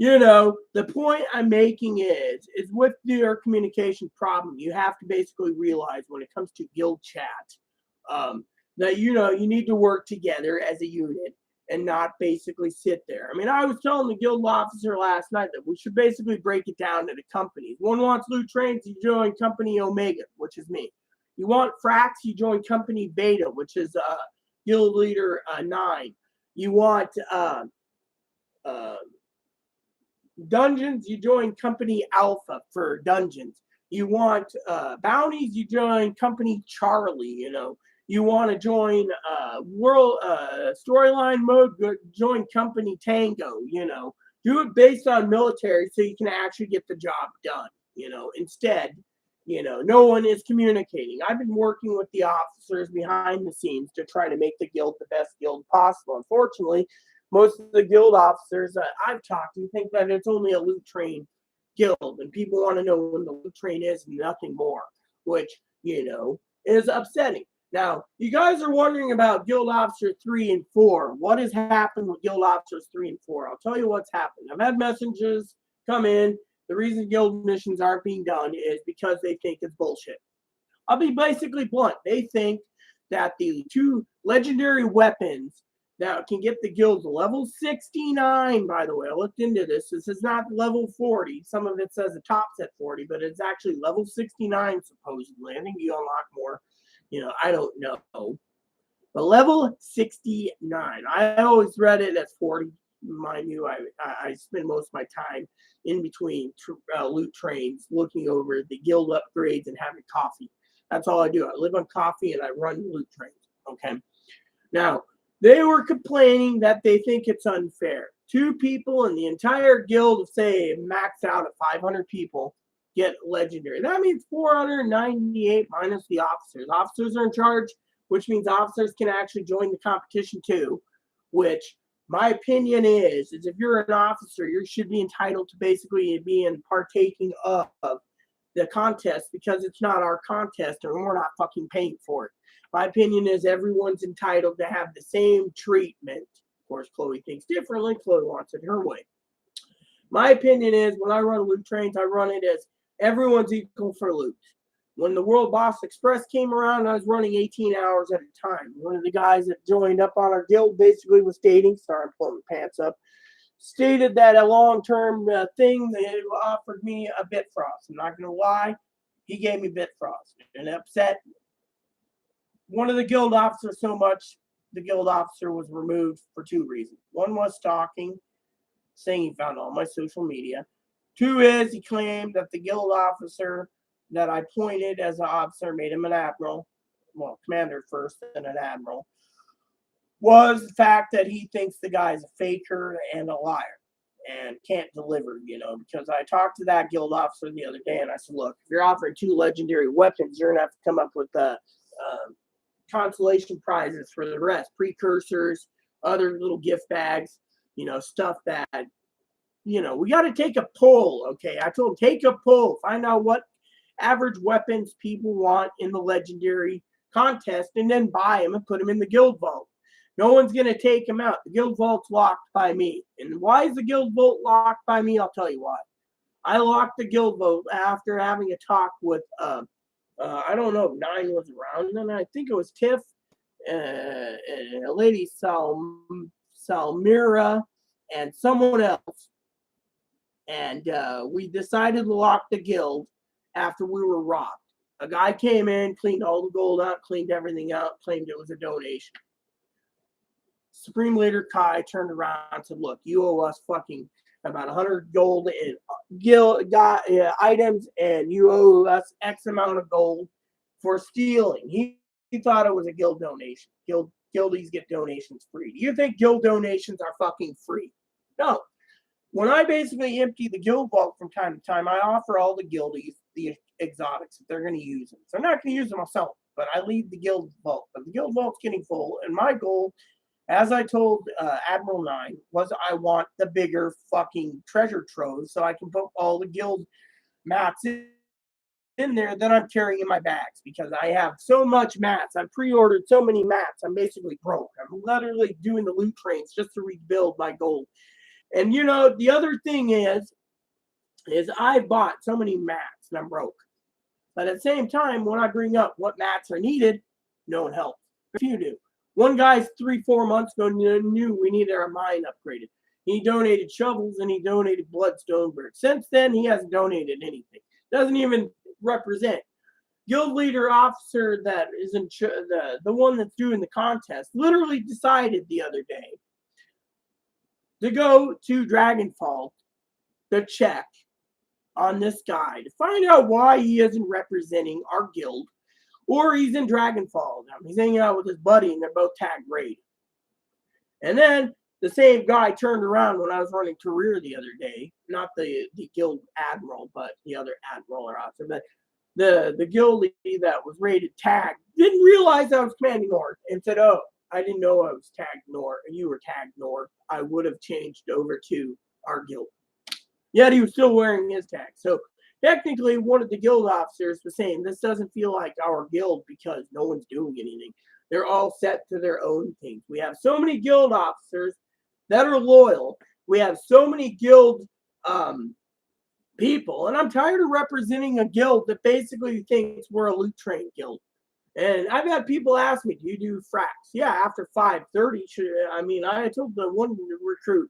the point I'm making is with your communication problem, you have to basically realize when it comes to guild chat, um, that you need to work together as a unit and not basically sit there. I mean, I was telling the guild officer last night that we should basically break it down into companies. One wants loot trains, you join company Omega, which is me. You want fracs, you join company Beta, which is guild leader 9. You want uh, dungeons, you join company Alpha for dungeons. You want bounties, you join company Charlie. You want to join world storyline mode, join company Tango. Do it based on military so you can actually get the job done. Instead, no one is communicating. I've been working with the officers behind the scenes to try to make the guild the best guild possible. Unfortunately, most of the guild officers that I've talked to think that it's only a loot train guild, and people want to know when the loot train is and nothing more, which, is upsetting. Now, you guys are wondering about Guild Officer 3 and 4. What has happened with Guild Officers 3 and 4? I'll tell you what's happened. I've had messages come in. The reason guild missions aren't being done is because they think it's bullshit. I'll be basically blunt. They think that the 2 legendary weapons that can get the guild to level 69, by the way, I looked into this. This is not level 40. Some of it says the top's at 40, but it's actually level 69, supposedly. I think you unlock more. I don't know. But level 69. I always read it as 40. Mind you, I spend most of my time in between loot trains looking over the guild upgrades and having coffee. That's all I do. I live on coffee and I run loot trains. Okay. Now, they were complaining that they think it's unfair. 2 people in the entire guild, say maxed out at 500 people, get legendary. That means 498 minus the officers. Officers are in charge, which means officers can actually join the competition too, which my opinion is if you're an officer, you should be entitled to basically be in partaking of the contest because it's not our contest and we're not fucking paying for it. My opinion is everyone's entitled to have the same treatment. Of course, Chloe thinks differently. Chloe wants it her way. My opinion is when I run loot trains, I run it as everyone's equal for loot. When the World Boss Express came around, I was running 18 hours at a time. One of the guys that joined up on our guild basically was stating, sorry, I'm pulling the pants up, stated that a long-term thing, they offered me a Bitfrost. I'm not going to lie, he gave me Bitfrost. And it upset one of the guild officers so much, the guild officer was removed for 2 reasons. One was stalking, saying he found all my social media. 2 is he claimed that the guild officer that I pointed as an officer made him an admiral, well, commander first and an admiral, was the fact that he thinks the guy's a faker and a liar and can't deliver, because I talked to that guild officer the other day and I said, look, if you're offering 2 legendary weapons, you're going to have to come up with consolation prizes for the rest, precursors, other little gift bags, stuff that, we got to take a poll, okay? I told him, take a poll, find out what average weapons people want in the legendary contest, and then buy them and put them in the guild vault. No one's going to take them out. The guild vault's locked by me. And why is the guild vault locked by me? I'll tell you why. I locked the guild vault after having a talk with, I don't know if 9 was around then. I think it was Tiff, a lady, Salmira, and someone else. And we decided to lock the guild after we were robbed. A guy came in, cleaned all the gold out, cleaned everything out, claimed it was a donation. Supreme Leader Kai turned around and said, look, you owe us fucking about 100 gold in guild items, and you owe us X amount of gold for stealing. He thought it was a guild donation. Guildies get donations free. Do you think guild donations are fucking free? No. When I basically empty the guild vault from time to time, I offer all the guildies the exotics if they're going to use them. So I'm not going to use them myself, but I leave the guild vault. But the guild vault's getting full, and my goal, as I told Admiral 9, was I want the bigger fucking treasure trove so I can put all the guild mats in in there that I'm carrying in my bags because I have so much mats. I've pre-ordered so many mats. I'm basically broke. I'm literally doing the loot trains just to rebuild my gold. And the other thing is I bought so many mats and I'm broke. But at the same time, when I bring up what mats are needed, no one helps. A few do. One guy's 3-4 months ago knew we needed our mine upgraded. He donated shovels and he donated bloodstone bricks. Since then, he hasn't donated anything. Doesn't even represent. Guild leader officer that is in the one that's doing the contest literally decided the other day to go to Dragonfall to check on this guy to find out why he isn't representing our guild, or he's in Dragonfall. He's hanging out with his buddy and they're both tagged raid. And then the same guy turned around when I was running career the other day, not the guild admiral, but the other admiral or officer, but the guild lead that was rated tagged didn't realize I was commanding north and said, "Oh, I didn't know I was tagged north. You were tagged north. I would have changed over to our guild." Yet he was still wearing his tag. So technically, one of the guild officers was saying, "This doesn't feel like our guild because no one's doing anything. They're all set to their own things. We have so many guild officers that are loyal. We have so many guild people, and I'm tired of representing a guild that basically thinks we're a loot train guild." And I've had people ask me, "Do you do fracs?" Yeah, after 5:30. I told the one recruit,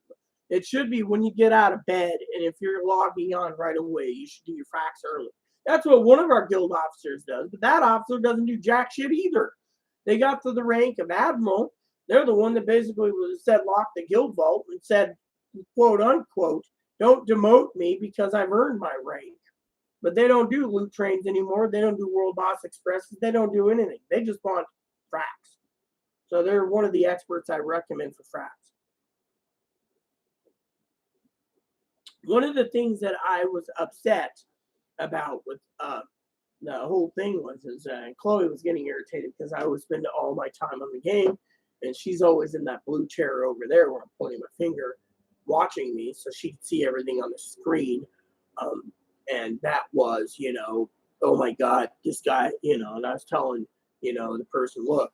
it should be when you get out of bed, and if you're logging on right away, you should do your fracs early. That's what one of our guild officers does, but that officer doesn't do jack shit either. They got to the rank of admiral. They're the one that basically said lock the guild vault and said, quote unquote, "Don't demote me because I've earned my rank." But they don't do loot trains anymore. They don't do World Boss Expresses. They don't do anything. They just want fracs. So they're one of the experts I recommend for fracs. One of the things that I was upset about with the whole thing was Chloe was getting irritated because I would spend all my time on the game, and she's always in that blue chair over there where I'm pointing my finger, watching me, so she could see everything on the screen. And that was, oh my God, this guy, and I was telling, the person, look,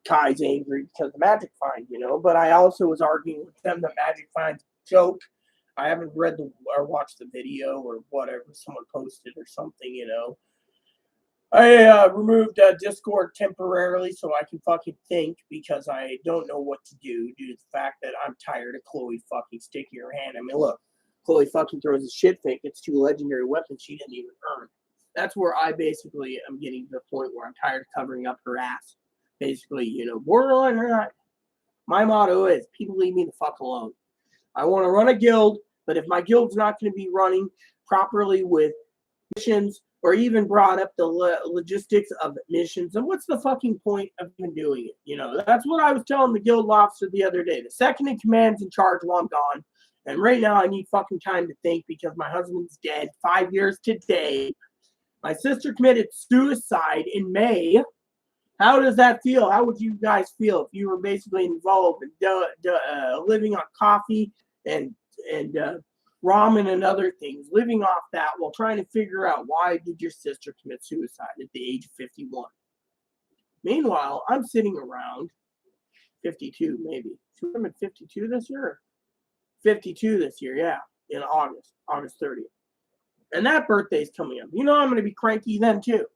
Kai's angry because of Magic Find, but I also was arguing with them that Magic Find's a joke. I haven't read or watched the video or whatever someone posted or something, I removed Discord temporarily so I can fucking think because I don't know what to do due to the fact that I'm tired of Chloe fucking sticking her hand. I mean, look, Chloe fucking throws a shit fake. It's 2 legendary weapons she didn't even earn. That's where I basically am getting to the point where I'm tired of covering up her ass. Basically, borderline or not. My motto is people leave me the fuck alone. I want to run a guild, but if my guild's not going to be running properly with missions or even brought up the logistics of missions, then what's the fucking point of even doing it? That's what I was telling the guild officer the other day. The second in command's in charge while I'm gone. And right now I need fucking time to think because my husband's dead 5 years today. My sister committed suicide in May. How does that feel? How would you guys feel if you were basically involved in living on coffee and ramen and other things, living off that while trying to figure out why did your sister commit suicide at the age of 51? Meanwhile, I'm sitting around 52 maybe. I'm at 52 this year. 52 this year, yeah, in August 30th. And that birthday's coming up. I'm going to be cranky then too.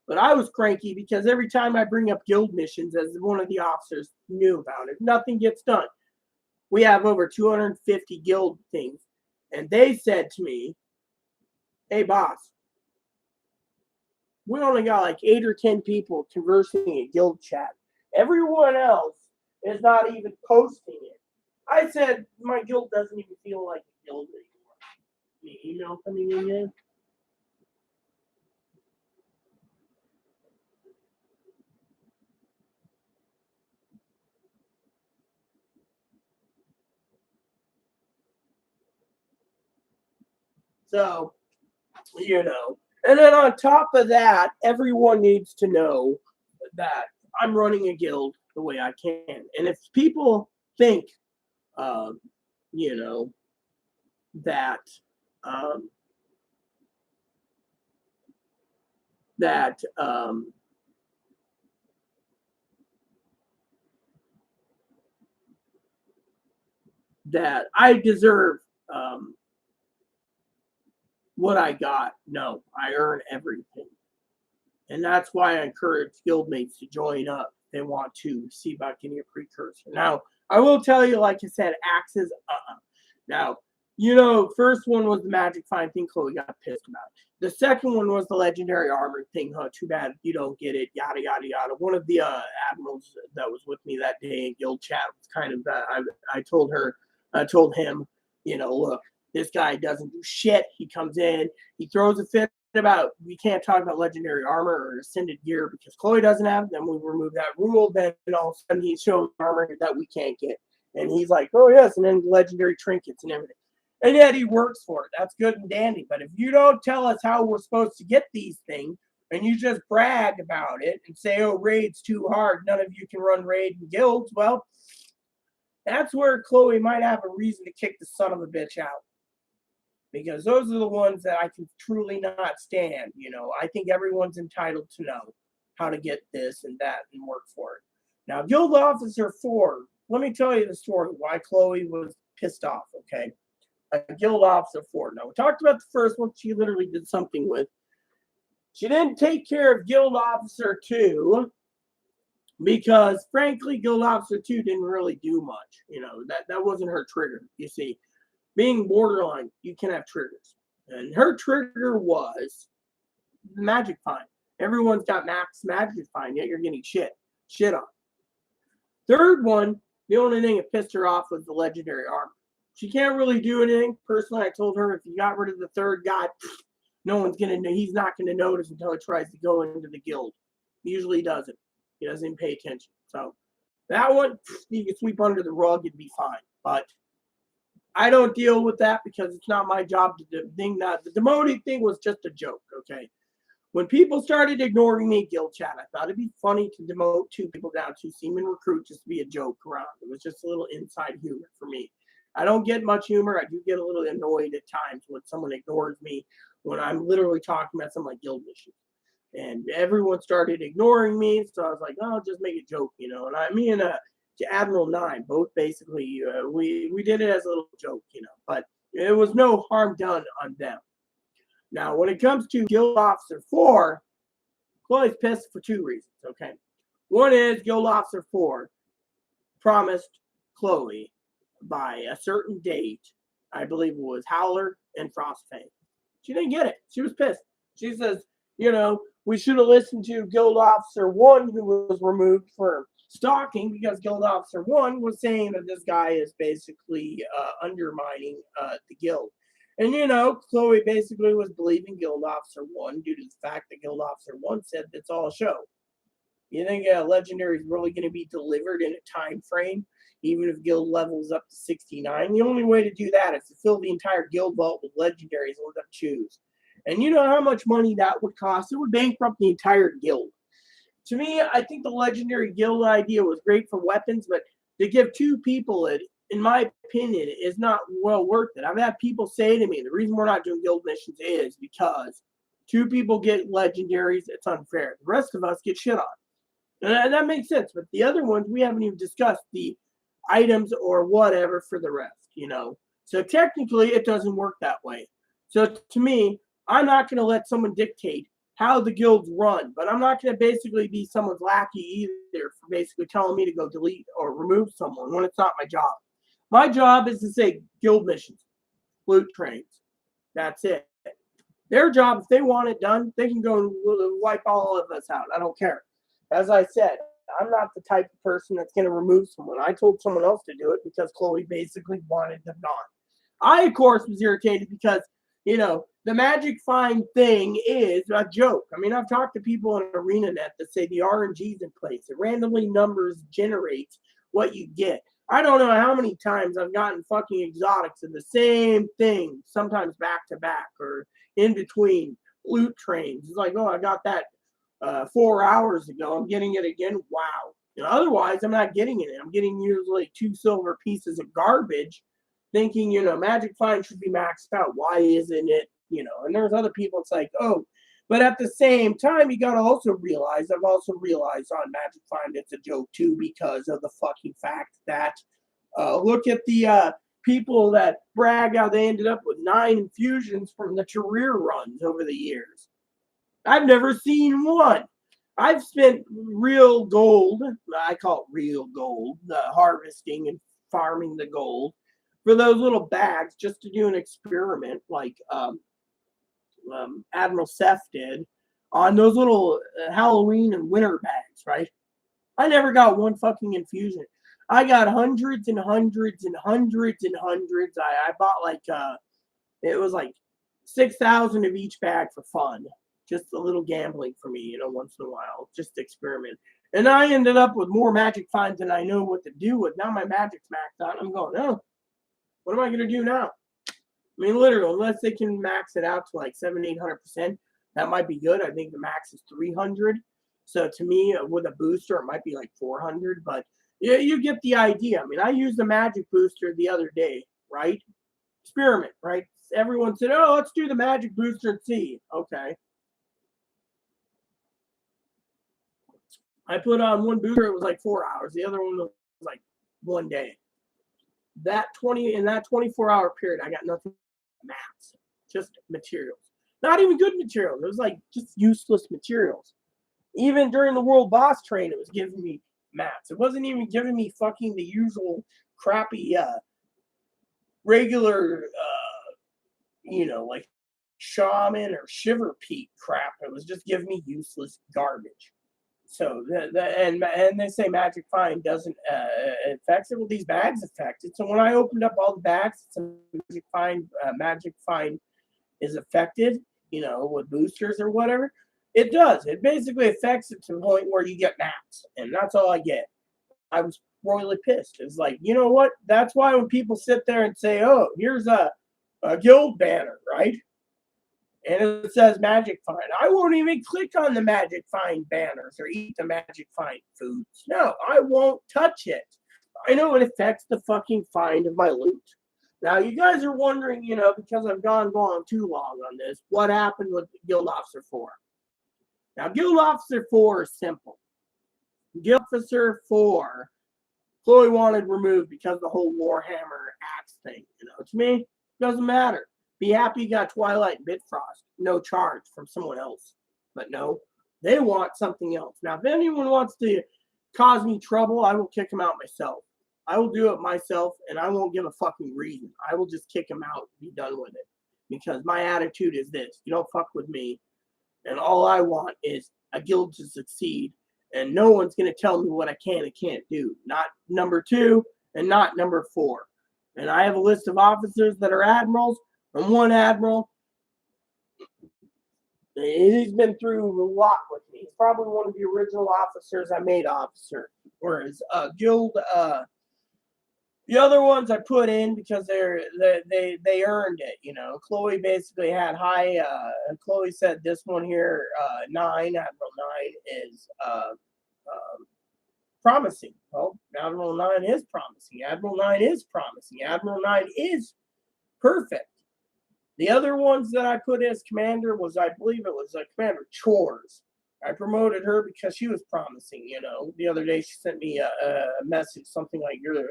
But I was cranky because every time I bring up guild missions, as one of the officers knew about it, nothing gets done. We have over 250 guild things. And they said to me, "Hey, boss, we only got like 8 or 10 people conversing in guild chat. Everyone else is not even posting it." I said, "My guild doesn't even feel like a guild anymore." The email coming in yet? So, and then on top of that, everyone needs to know that I'm running a guild the way I can. And if people think, that that that I deserve what I got. No, I earn everything. And that's why I encourage guildmates to join up. They want to see about getting a precursor. Now, I will tell you, like I said, axes, Now, first one was the magic find thing Chloe got pissed about. The second one was the legendary armor thing. Huh? Too bad you don't get it. Yada yada yada. One of the admirals that was with me that day in guild chat was kind of that. I told him, look, this guy doesn't do shit. He comes in, he throws a fit about we can't talk about legendary armor or ascended gear because Chloe doesn't have. Then we remove that rule. Then all of a sudden he shows armor that we can't get, and he's like, oh yes, and then legendary trinkets and everything. And yet he works for it. That's good and dandy. But if you don't tell us how we're supposed to get these things, and you just brag about it and say, oh, raid's too hard, none of you can run raid and guilds, well, that's where Chloe might have a reason to kick the son of a bitch out. Because those are the ones that I can truly not stand. I think everyone's entitled to know how to get this and that and work for it. Now, Guild Officer 4, let me tell you the story why Chloe was pissed off, okay? Guild Officer 4. Now, we talked about the first one. She literally did something with. She didn't take care of Guild Officer 2 because, frankly, Guild Officer 2 didn't really do much. That wasn't her trigger. You see, being borderline, you can have triggers. And her trigger was magic find. Everyone's got max magic find, yet you're getting shit on. Third one, the only thing that pissed her off was the legendary armor. She can't really do anything. Personally, I told her if you got rid of the third guy, no one's going to know. He's not going to notice until he tries to go into the guild. He usually doesn't. He doesn't pay attention. So that one, you can sweep under the rug and be fine. But I don't deal with that because it's not my job to do that. The demoting thing was just a joke, okay? When people started ignoring me, guild chat, I thought it'd be funny to demote 2 people down to Seaman Recruit just to be a joke around. It was just a little inside humor for me. I don't get much humor. I do get a little annoyed at times when someone ignores me when I'm literally talking about something like guild missions. And everyone started ignoring me, so I was like, oh, just make a joke, And me and Admiral 9 both basically, we did it as a little joke, But it was no harm done on them. Now, when it comes to Guild Officer 4, Chloe's pissed for 2 reasons, okay? One is Guild Officer 4 promised Chloe by a certain date, I believe it was Howler and Frostfang. She didn't get it. She was pissed. She says, we should have listened to Guild Officer 1 who was removed for stalking because Guild Officer 1 was saying that this guy is basically undermining the guild. And, Chloe basically was believing Guild Officer 1 due to the fact that Guild Officer 1 said it's all a show. You think Legendary is really going to be delivered in a time frame, even if guild levels up to 69? The only way to do that is to fill the entire guild vault with Legendaries and we're going to choose. And you know how much money that would cost? It would bankrupt the entire guild. To me, I think the Legendary guild idea was great for weapons, but to give 2 people it, in my opinion, is not well worth it. I've had people say to me, the reason we're not doing guild missions is because 2 people get Legendaries, it's unfair. The rest of us get shit on. And that makes sense. But the other ones, we haven't even discussed the items or whatever for the rest, So technically, it doesn't work that way. So to me, I'm not going to let someone dictate how the guilds run, but I'm not going to basically be someone's lackey either for basically telling me to go delete or remove someone when it's not my job. My job is to say guild missions, loot trains. That's it. Their job, if they want it done, they can go and wipe all of us out. I don't care. As I said, I'm not the type of person that's going to remove someone. I told someone else to do it because Chloe basically wanted them gone. I, of course, was irritated because, the magic find thing is a joke. I mean, I've talked to people on ArenaNet that say the RNG's in place. It randomly numbers generates what you get. I don't know how many times I've gotten fucking exotics of the same thing, sometimes back to back or in between loot trains. It's like, oh, I got that 4 hours ago. I'm getting it again. Wow. Otherwise, I'm not getting it. I'm getting usually 2 silver pieces of garbage thinking, magic find should be maxed out. Why isn't it? And there's other people, it's like, oh, But at the same time, you gotta also realize, I've also realized on Magic Find it's a joke too because of the fucking fact that look at the people that brag how they ended up with 9 infusions from the career runs over the years. I've never seen one. I've spent real gold, I call it real gold, harvesting and farming the gold for those little bags just to do an experiment like Admiral Seth did on those little Halloween and winter bags, right? I never got one fucking infusion. I got hundreds and hundreds and hundreds and hundreds. I bought like it was like 6,000 of each bag for fun. Just a little gambling for me, once in a while, just to experiment. And I ended up with more magic finds than I know what to do with. Now my magic's maxed out. I'm going, oh, what am I gonna do now? I mean, literally, unless they can max it out to like 700-800%, that might be good. I think the max is 300. So to me, with a booster, it might be like 400. But yeah, you get the idea. I mean, I used the magic booster the other day, right? Experiment, right? Everyone said, "Oh, let's do the magic booster and see." Okay. I put on one booster, it was like 4 hours. The other one was like one day. That 24-hour period, I got nothing but mats, just materials. Not even good materials. It was like just useless materials. Even during the world boss train, it was giving me mats. It wasn't even giving me fucking the usual crappy regular like shaman or shiver peak crap. It was just giving me useless garbage. So and they say Magic Find doesn't affect it. Well, these bags affect it. So when I opened up all the bags, Magic Find is affected. With boosters or whatever. It does. It basically affects it to the point where you get mats, and that's all I get. I was royally pissed. It's like, you know what? That's why when people sit there and say, "Oh, here's a guild banner," right? And it says Magic Find. I won't even click on the Magic Find banners or eat the Magic Find foods. No, I won't touch it. I know it affects the fucking find of my loot. Now, you guys are wondering, because I've gone too long on this, what happened with Guild Officer 4? Now, Guild Officer 4 is simple. Guild Officer 4, Chloe wanted removed because of the whole Warhammer axe thing. To me, it doesn't matter. Be happy you got Twilight and Bitfrost. No charge from someone else. But no, they want something else. Now, if anyone wants to cause me trouble, I will kick them out myself. I will do it myself, and I won't give a fucking reason. I will just kick them out and be done with it. Because my attitude is this. You don't fuck with me. And all I want is a guild to succeed. And no one's going to tell me what I can and can't do. Not number 2 and not number 4. And I have a list of officers that are admirals. And one admiral, he's been through a lot with me. He's probably one of the original officers I made officer. Whereas guild, the other ones I put in because they earned it. Chloe basically had high. Chloe said this one here, 9, Admiral 9 is promising. Well, Admiral 9 is promising. Admiral 9 is promising. Admiral 9 is perfect. The other ones that I put as commander was, I believe it was Commander Chores. I promoted her because she was promising. The other day she sent me a message, something like, "You're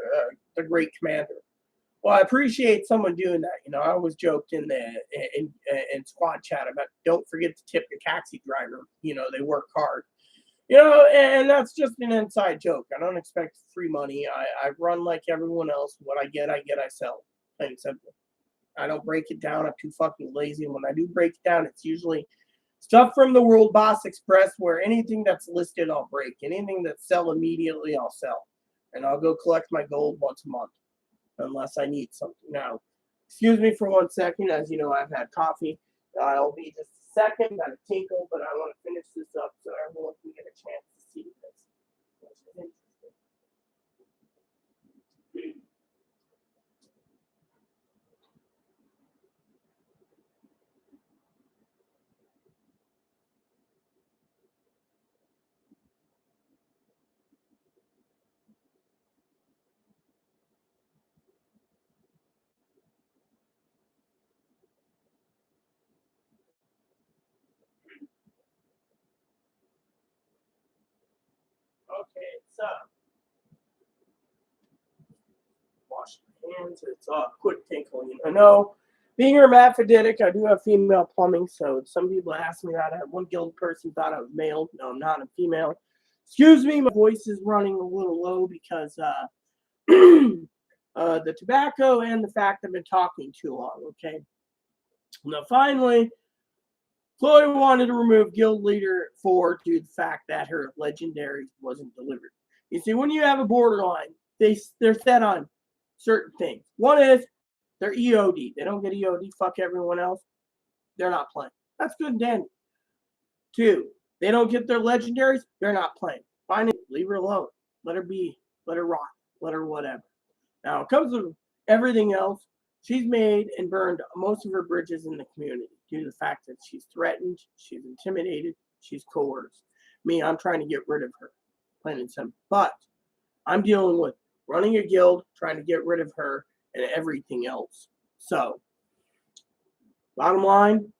the great commander." Well, I appreciate someone doing that. I always joked in squad chat about don't forget to tip your taxi driver. They work hard. And that's just an inside joke. I don't expect free money. I run like everyone else. What I get, I sell. Plain and simple. I don't break it down. I'm too fucking lazy. And when I do break it down, it's usually stuff from the World Boss Express where anything that's listed, I'll break. Anything that's sell immediately, I'll sell. And I'll go collect my gold once a month unless I need something. Now, excuse me for 1 second. As you know, I've had coffee. I'll be just a second. Got a tinkle, but I want to finish this up so everyone can get a chance to see this, which is interesting. Wash my hands. It's quick tinkling. I know, being hermaphroditic, I do have female plumbing, so some people ask me that. I had one guild person thought I was male. No, I'm not. I'm female. Excuse me, my voice is running a little low because the tobacco and the fact I've been talking too long. Okay. Now, finally, Chloe wanted to remove guild leader 4 due to the fact that her legendary wasn't delivered. You see, when you have a borderline, they're set on certain things. One is they're EOD. They don't get EOD. Fuck everyone else. They're not playing. That's good and dandy. 2, they don't get their legendaries. They're not playing. Fine, leave her alone. Let her be. Let her rock. Let her whatever. Now, it comes to everything else. She's made and burned most of her bridges in the community due to the fact that she's threatened, she's intimidated, she's coerced. Me, I'm trying to get rid of her, plain and simple. But I'm dealing with running a guild, trying to get rid of her, and everything else. So, bottom line,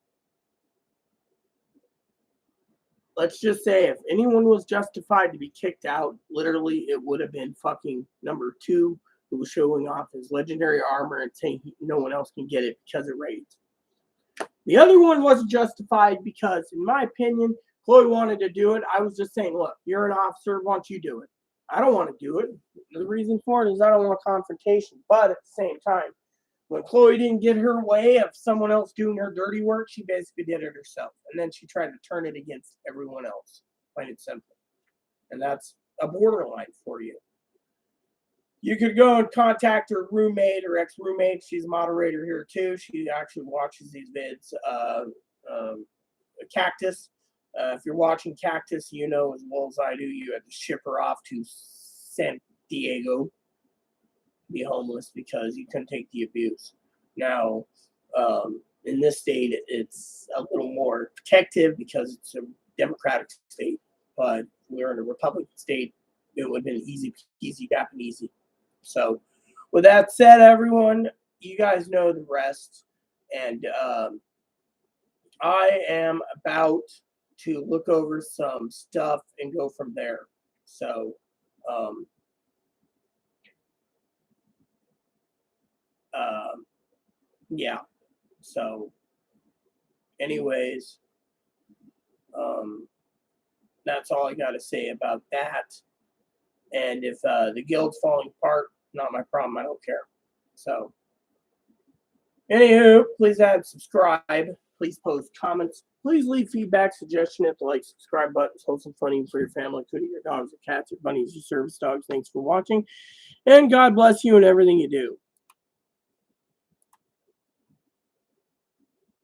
let's just say if anyone was justified to be kicked out, literally it would have been fucking number 2, who was showing off his legendary armor and saying no one else can get it because of raids. The other one wasn't justified because, in my opinion, Chloe wanted to do it. I was just saying, look, you're an officer, why don't you do it? I don't want to do it. The reason for it is I don't want a confrontation. But at the same time, when Chloe didn't get her way of someone else doing her dirty work, she basically did it herself. And then she tried to turn it against everyone else, plain and simple. And that's a borderline for you. You could go and contact her roommate or ex-roommate. She's a moderator here too. She actually watches these vids. Cactus. If you're watching Cactus, you know as well as I do, you had to ship her off to San Diego to be homeless because you couldn't take the abuse. Now, in this state, it's a little more protective because it's a democratic state. But if we're in a Republican state, it would have been easy peasy, easy. So, with that said, everyone, you guys know the rest. And I am about to look over some stuff and go from there. So, yeah. So, anyways, that's all I got to say about that. And if the guild's falling apart, not my problem. I don't care. So, anywho, please add, subscribe. Please post comments. Please leave feedback, suggestion, hit the like, subscribe button. Wholesome funny for your family, including your dogs or cats or bunnies or service dogs. Thanks for watching. And God bless you and everything you do.